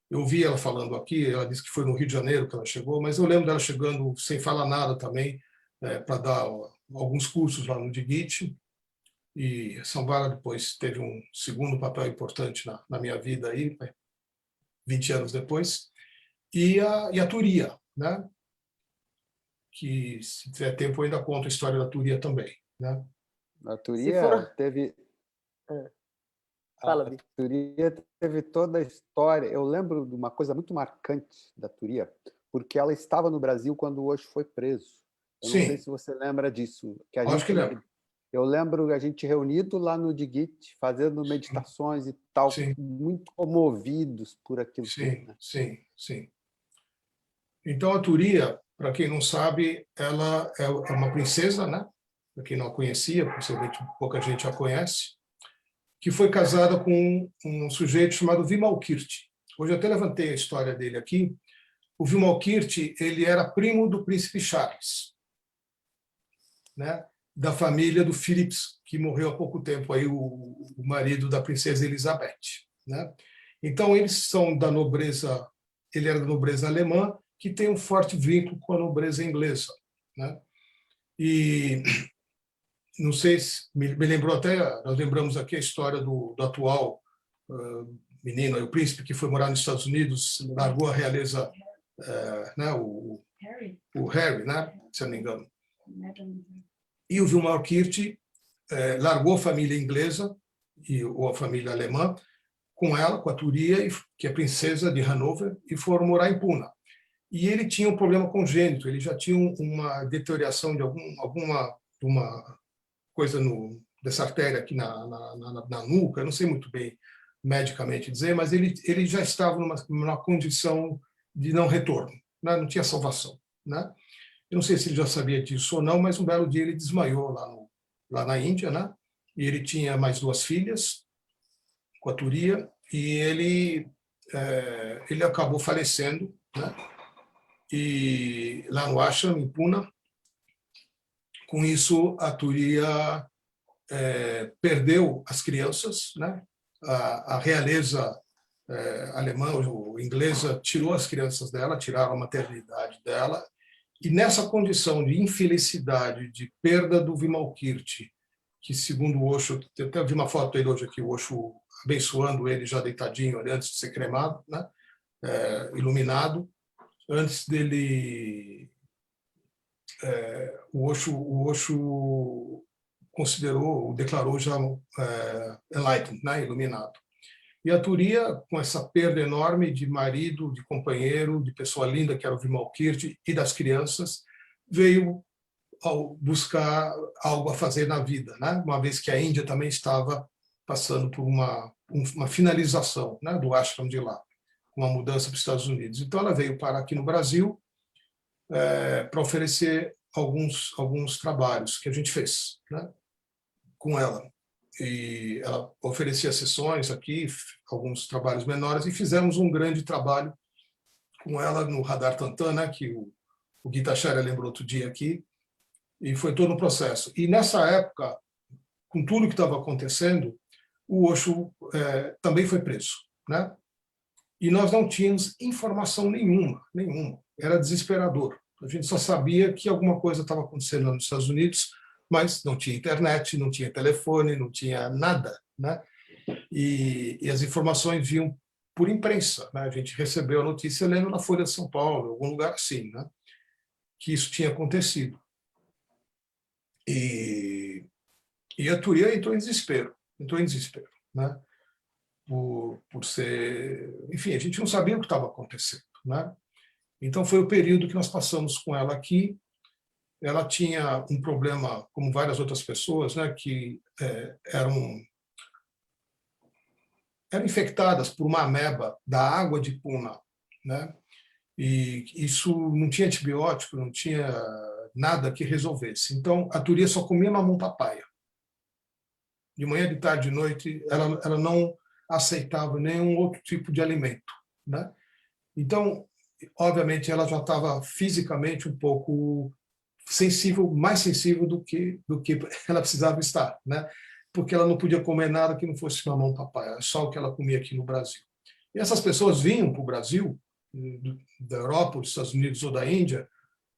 Eu ouvi ela falando aqui, ela disse que foi no Rio de Janeiro que ela chegou, mas eu lembro dela chegando sem falar nada também, para dar alguns cursos lá no Udgit. E Samvara depois teve um segundo papel importante na minha vida aí, 20 anos depois. E a Turiya, né? Que se tiver tempo eu ainda conto a história da Turiya também, né? A Turiya teve Fala, a Turiya teve toda a história. Eu lembro de uma coisa muito marcante da Turiya, porque ela estava no Brasil quando o Osho foi preso. Eu não sei se você lembra disso. Acho que lembro. Eu lembro a gente reunido lá no Udgit, fazendo meditações e tal, muito comovidos por aquilo. Sim, né? Sim. Então a Turiya, para quem não sabe, ela é uma princesa, né? Para quem não a conhecia, possivelmente pouca gente a conhece, que foi casada com um sujeito chamado Vimalkirti. Hoje eu até levantei a história dele aqui. O Vimalkirti, ele era primo do príncipe Charles, né? da família do Philips, que morreu há pouco tempo, aí, o marido da princesa Elizabeth, né? Então, eles são da nobreza, ele era da nobreza alemã, que tem um forte vínculo com a nobreza inglesa, né? E não sei se me lembrou até, nós lembramos aqui a história do atual menino, o príncipe que foi morar nos Estados Unidos, largou a realeza, né, o Harry, né, se eu não me engano. E o Wilmar Kirch largou a família inglesa ou a família alemã com ela, com a Thuria, que é princesa de Hanover, e foram morar em Puna. E ele tinha um problema congênito, ele já tinha uma deterioração de alguma coisa dessa artéria aqui na nuca, eu não sei muito bem medicamente dizer, mas ele já estava numa condição de não retorno, né? Não tinha salvação, né? Eu não sei se ele já sabia disso ou não, mas um belo dia ele desmaiou lá na Índia, né? E ele tinha mais 2 filhas com a Thuria, e ele acabou falecendo, né? E lá no ashram, em Pune. Com isso, a Thuria perdeu as crianças, né? A realeza alemã ou inglesa tirou as crianças dela, tiraram a maternidade dela, e nessa condição de infelicidade, de perda do Vimalkirti, que segundo o Osho, até vi uma foto dele hoje aqui, o Osho abençoando ele já deitadinho, antes de ser cremado, né? Iluminado, antes dele... o Osho declarou já enlightened, né? Iluminado. E a Thuria, com essa perda enorme de marido, de companheiro, de pessoa linda, que era o Vimalkirti, e das crianças, veio buscar algo a fazer na vida, né? Uma vez que a Índia também estava passando por uma finalização, né, do ashram de lá, uma mudança para os Estados Unidos. Então ela veio parar aqui no Brasil para oferecer alguns trabalhos que a gente fez, né, com ela. E ela oferecia sessões aqui, alguns trabalhos menores, e fizemos um grande trabalho com ela no Radar Tantan, né, que o Gita Acharya lembrou outro dia aqui, e foi todo um processo. E nessa época, com tudo que estava acontecendo, o Osho também foi preso, né? E nós não tínhamos informação nenhuma. Era desesperador. A gente só sabia que alguma coisa estava acontecendo nos Estados Unidos, mas não tinha internet, não tinha telefone, não tinha nada, né? E as informações vinham por imprensa, né? A gente recebeu a notícia lendo na Folha de São Paulo, em algum lugar assim, né? Que isso tinha acontecido. E a Thuria entrou em desespero, né? Por ser... Enfim, a gente não sabia o que estava acontecendo, né? Então, foi o período que nós passamos com ela aqui. Ela tinha um problema, como várias outras pessoas, né, que eram infectadas por uma ameba da água de Puna, né? E isso não tinha antibiótico, não tinha nada que resolvesse. Então, a Thuria só comia mamão papaya. De manhã, de tarde, de noite, ela não aceitava nenhum outro tipo de alimento, né? Então, obviamente, ela já estava fisicamente um pouco sensível, mais sensível do que ela precisava estar, né? Porque ela não podia comer nada que não fosse mamão papaya, só o que ela comia aqui no Brasil. E essas pessoas vinham para o Brasil, da Europa, dos Estados Unidos ou da Índia,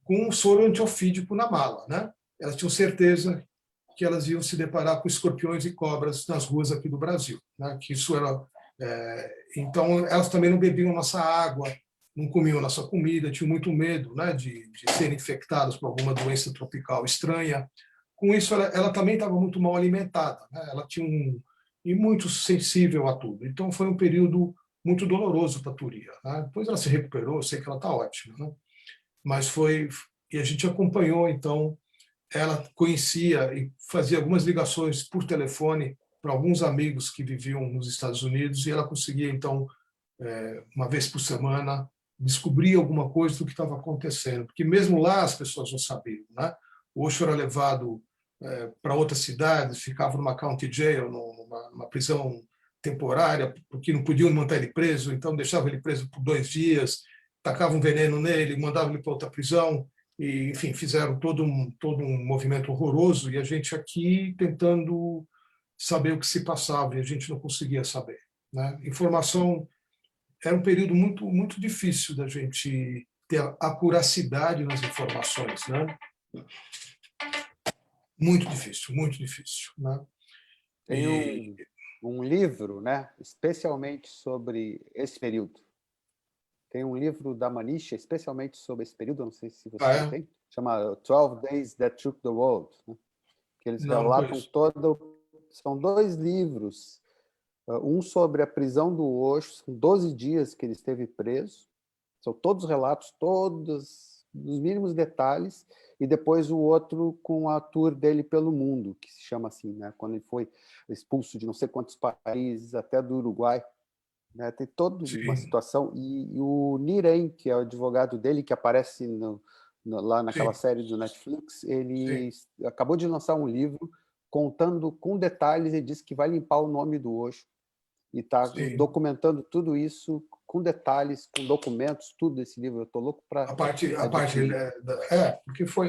com um soro antiofídico na mala, né? Elas tinham certeza que elas iam se deparar com escorpiões e cobras nas ruas aqui do Brasil, né? Que isso era... então, elas também não bebiam nossa água, não comiam nossa comida, tinham muito medo, né, de serem infectadas por alguma doença tropical estranha. Com isso, ela também estava muito mal alimentada, né? Ela tinha e muito sensível a tudo. Então, foi um período muito doloroso para a Thuria, né? Depois ela se recuperou, sei que ela está ótima, né? Mas foi... E a gente acompanhou, então, ela conhecia e fazia algumas ligações por telefone para alguns amigos que viviam nos Estados Unidos, e ela conseguia, então, uma vez por semana, descobrir alguma coisa do que estava acontecendo, porque mesmo lá as pessoas não sabiam, né? O Osho era levado para outras cidades, ficava numa county jail, numa prisão temporária, porque não podiam manter ele preso, então deixavam ele preso por 2 dias, tacavam veneno nele, mandavam ele para outra prisão, e, enfim, fizeram todo um movimento horroroso, e a gente aqui tentando saber o que se passava, e a gente não conseguia saber, né? Informação era um período muito difícil da gente ter a acuracidade nas informações, né? Muito difícil, né? Tem um livro, né, especialmente sobre esse período. Tem um livro da Manisha especialmente sobre esse período, não sei se você tem, chama 12 Days That Shook the World, né? Que eles relatam são 2 livros, um sobre a prisão do Osho, são 12 dias que ele esteve preso, são todos relatos, todos nos mínimos detalhes, e depois o outro com a tour dele pelo mundo, que se chama assim, né? Quando ele foi expulso de não sei quantos países, até do Uruguai, né? Tem toda uma situação, e o Niren, que é o advogado dele, que aparece lá naquela série do Netflix, ele acabou de lançar um livro contando com detalhes, e disse que vai limpar o nome do Osho, e está documentando tudo isso com detalhes, com documentos, tudo esse livro. Eu estou louco para porque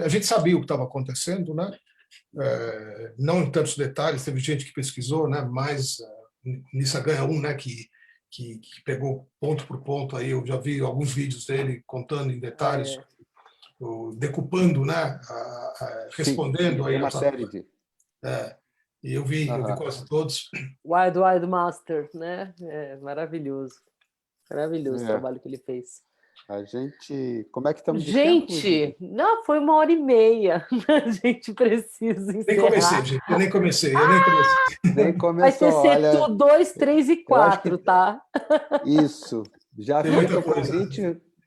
a gente sabia o que estava acontecendo, né? Não em tantos detalhes, teve gente que pesquisou, né? Mas Nissa ganha né? Que pegou ponto por ponto. Aí eu já vi alguns vídeos dele contando em detalhes, decupando, né? Respondendo. Sim, aí uma série de... E eu vi quase todos. Wild Master, né? Maravilhoso o trabalho que ele fez. A gente... Como é que estamos de tempo? Gente, não, foi 1h30. A gente precisa encerrar. Nem comecei, gente. Eu nem comecei. Nem começou. Vai ser tu 2, 3 e 4, tá? Isso. Já tem fica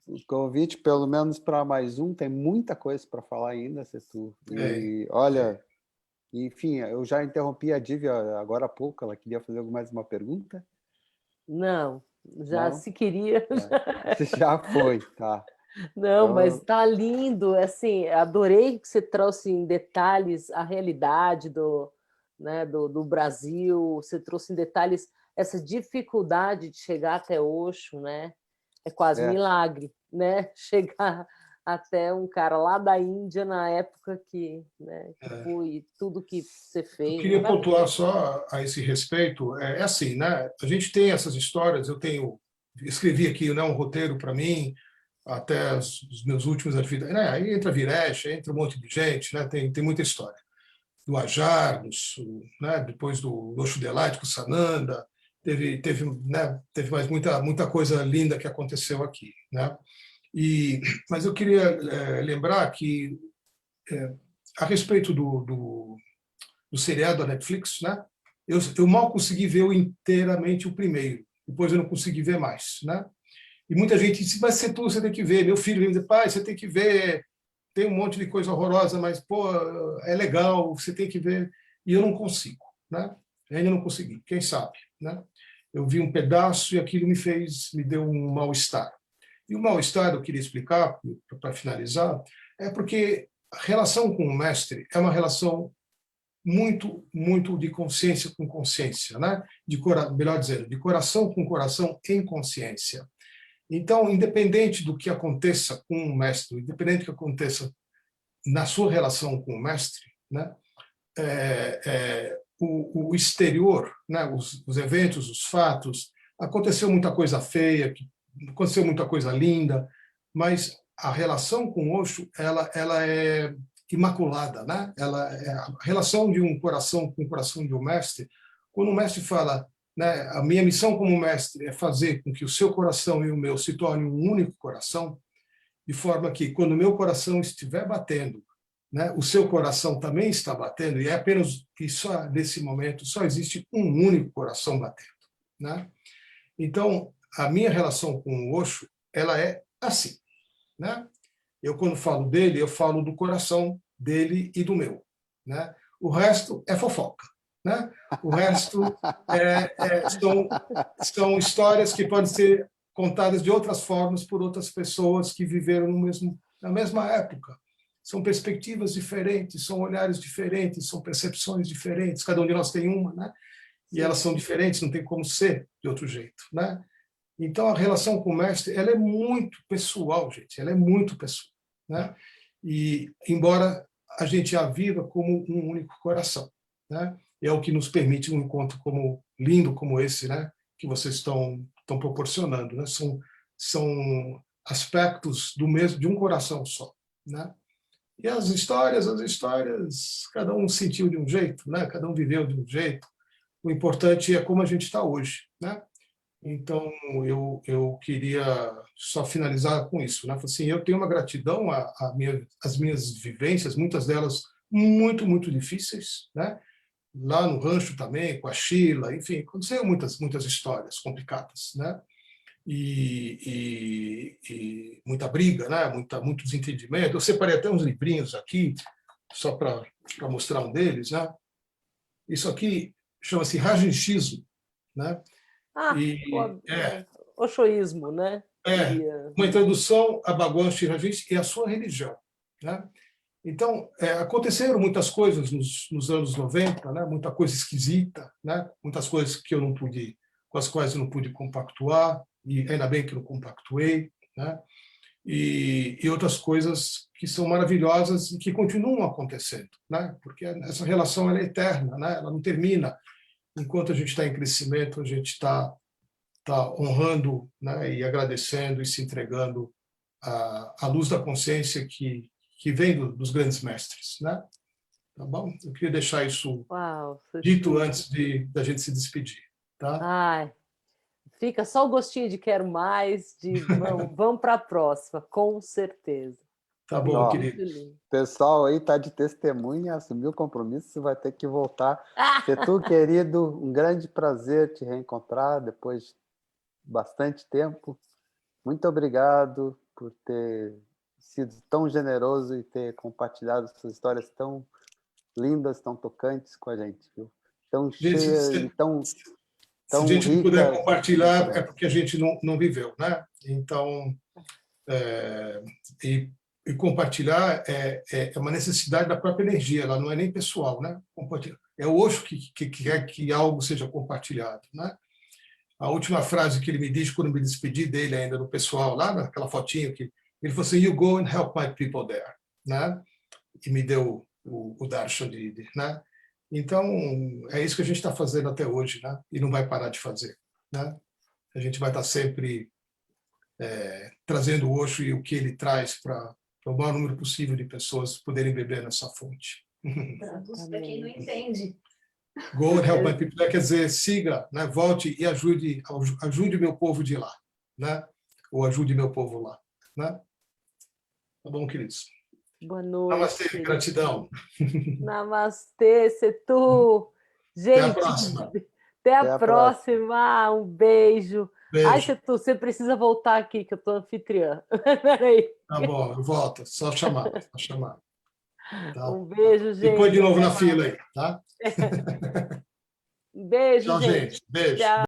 o convite, pelo menos para mais um. Tem muita coisa para falar ainda, Setu. E olha... Enfim, eu já interrompi a Dívia agora há pouco. Ela queria fazer mais uma pergunta? Não, se queria. Já foi, tá. Não, então... mas tá lindo. Assim, adorei que você trouxe em detalhes a realidade do Brasil. Você trouxe em detalhes essa dificuldade de chegar até Osho, né? É quase um milagre, né? Chegar até um cara lá da Índia na época que foi tudo que você fez. Eu queria pontuar só a esse respeito. É assim, né? A gente tem essas histórias. Escrevi aqui, né, um roteiro para mim até os meus últimos atividades. Né? Aí entra Viresh, entra um monte de gente, né? Tem muita história. Do Ajar, né? Depois do Osho Delight, com o Sananda. Teve mais muita coisa linda que aconteceu aqui, né? Mas eu queria lembrar que, a respeito do seriado da Netflix, né? Eu mal consegui ver inteiramente o primeiro, depois eu não consegui ver mais, né? E muita gente disse, mas você tem que ver. Meu filho me diz, pai, você tem que ver, tem um monte de coisa horrorosa, mas, pô, é legal, você tem que ver. E eu não consigo, né? Eu ainda não consegui, quem sabe, né? Eu vi um pedaço e aquilo me deu um mal-estar. E o mal-estar, eu queria explicar, para finalizar, é porque a relação com o mestre é uma relação muito de consciência com consciência, né? Melhor dizendo, de coração com coração em consciência. Então, independente do que aconteça com o mestre, independente do que aconteça na sua relação com o mestre, né? O exterior, né? Os eventos, os fatos, aconteceu muita coisa feia, aconteceu muita coisa linda, mas a relação com Osho, ela é imaculada, né? A relação de um coração com o coração de um mestre, quando o mestre fala, né, a minha missão como mestre é fazer com que o seu coração e o meu se tornem um único coração, de forma que quando o meu coração estiver batendo, né, o seu coração também está batendo, e é apenas que só nesse momento só existe um único coração batendo, né? Então, a minha relação com o Osho, ela é assim, né? Eu, quando falo dele, eu falo do coração dele e do meu, né? O resto é fofoca, né? O resto são histórias que podem ser contadas de outras formas por outras pessoas que viveram na mesma época. São perspectivas diferentes, são olhares diferentes, são percepções diferentes. Cada um de nós tem uma, né? E elas são diferentes, não tem como ser de outro jeito, né? Então, a relação com o mestre, ela é muito pessoal, gente, ela é muito pessoal, né? e embora a gente a viva como um único coração, né? É o que nos permite um encontro como lindo como esse, né? Que vocês estão proporcionando, né? São aspectos do mesmo de um coração só, né? E as histórias, cada um sentiu de um jeito, né? Cada um viveu de um jeito. O importante é como a gente está hoje, né? Então, eu queria só finalizar com isso, né? Assim, eu tenho uma gratidão às minhas vivências, muitas delas muito, muito difíceis, né? Lá no rancho também, com a Sheila, enfim, aconteceram muitas histórias complicadas, né? E muita briga, né? Muito desentendimento. Eu separei até uns livrinhos aqui, só para mostrar um deles, né? Isso aqui chama-se Rajanchismo, né? E Oshoísmo, né? Seria. uma introdução a Bhagwan Sri Rajneesh e a sua religião, né? Então, aconteceram muitas coisas nos anos 90, né? Muita coisa esquisita, né? Muitas coisas que com as quais eu não pude compactuar, e ainda bem que não compactuei, né? E outras coisas que são maravilhosas e que continuam acontecendo, né? Porque essa relação ela é eterna, né? Ela não termina. Enquanto a gente está em crescimento, a gente está honrando, né? E agradecendo e se entregando à luz da consciência que vem dos grandes mestres, né? Tá bom? Eu queria deixar isso dito antes da gente se despedir, tá? Ai, fica só o gostinho de quero mais, vamos para a próxima, com certeza. Tá bom, querido. O pessoal aí está de testemunha, assumiu o compromisso, vai ter que voltar. Setu, querido, um grande prazer te reencontrar depois de bastante tempo. Muito obrigado por ter sido tão generoso e ter compartilhado suas histórias tão lindas, tão tocantes com a gente, viu? Tão cheia e tão se a gente rica, não puder compartilhar, é porque a gente não viveu, né? Então, e compartilhar é uma necessidade da própria energia, ela não é nem pessoal, né? É o Osho que quer que algo seja compartilhado, né? A última frase que ele me disse quando me despedi dele ainda no pessoal, lá naquela fotinho, que ele falou assim, you go and help my people there, né? E me deu o darshan né? Então, é isso que a gente está fazendo até hoje, né? E não vai parar de fazer, né? A gente vai estar sempre trazendo o Osho e o que ele traz para o maior número possível de pessoas poderem beber nessa fonte. Para quem não entende. Go and help my people, quer dizer, siga, né? Volte e ajude o meu povo de lá, né? Ou ajude meu povo lá, né? Tá bom, queridos? Boa noite. Namastê, gratidão. Namastê, Setu. Gente, até a próxima. Até a próxima. Um beijo. Beijo. Ai, Setu, você precisa voltar aqui, que eu estou anfitriã. Peraí. Tá bom, eu volto. Só chamar. Tá? Um beijo, gente. E põe de novo na fila aí, tá? Um beijo, Tchau, gente. Beijo. Tchau.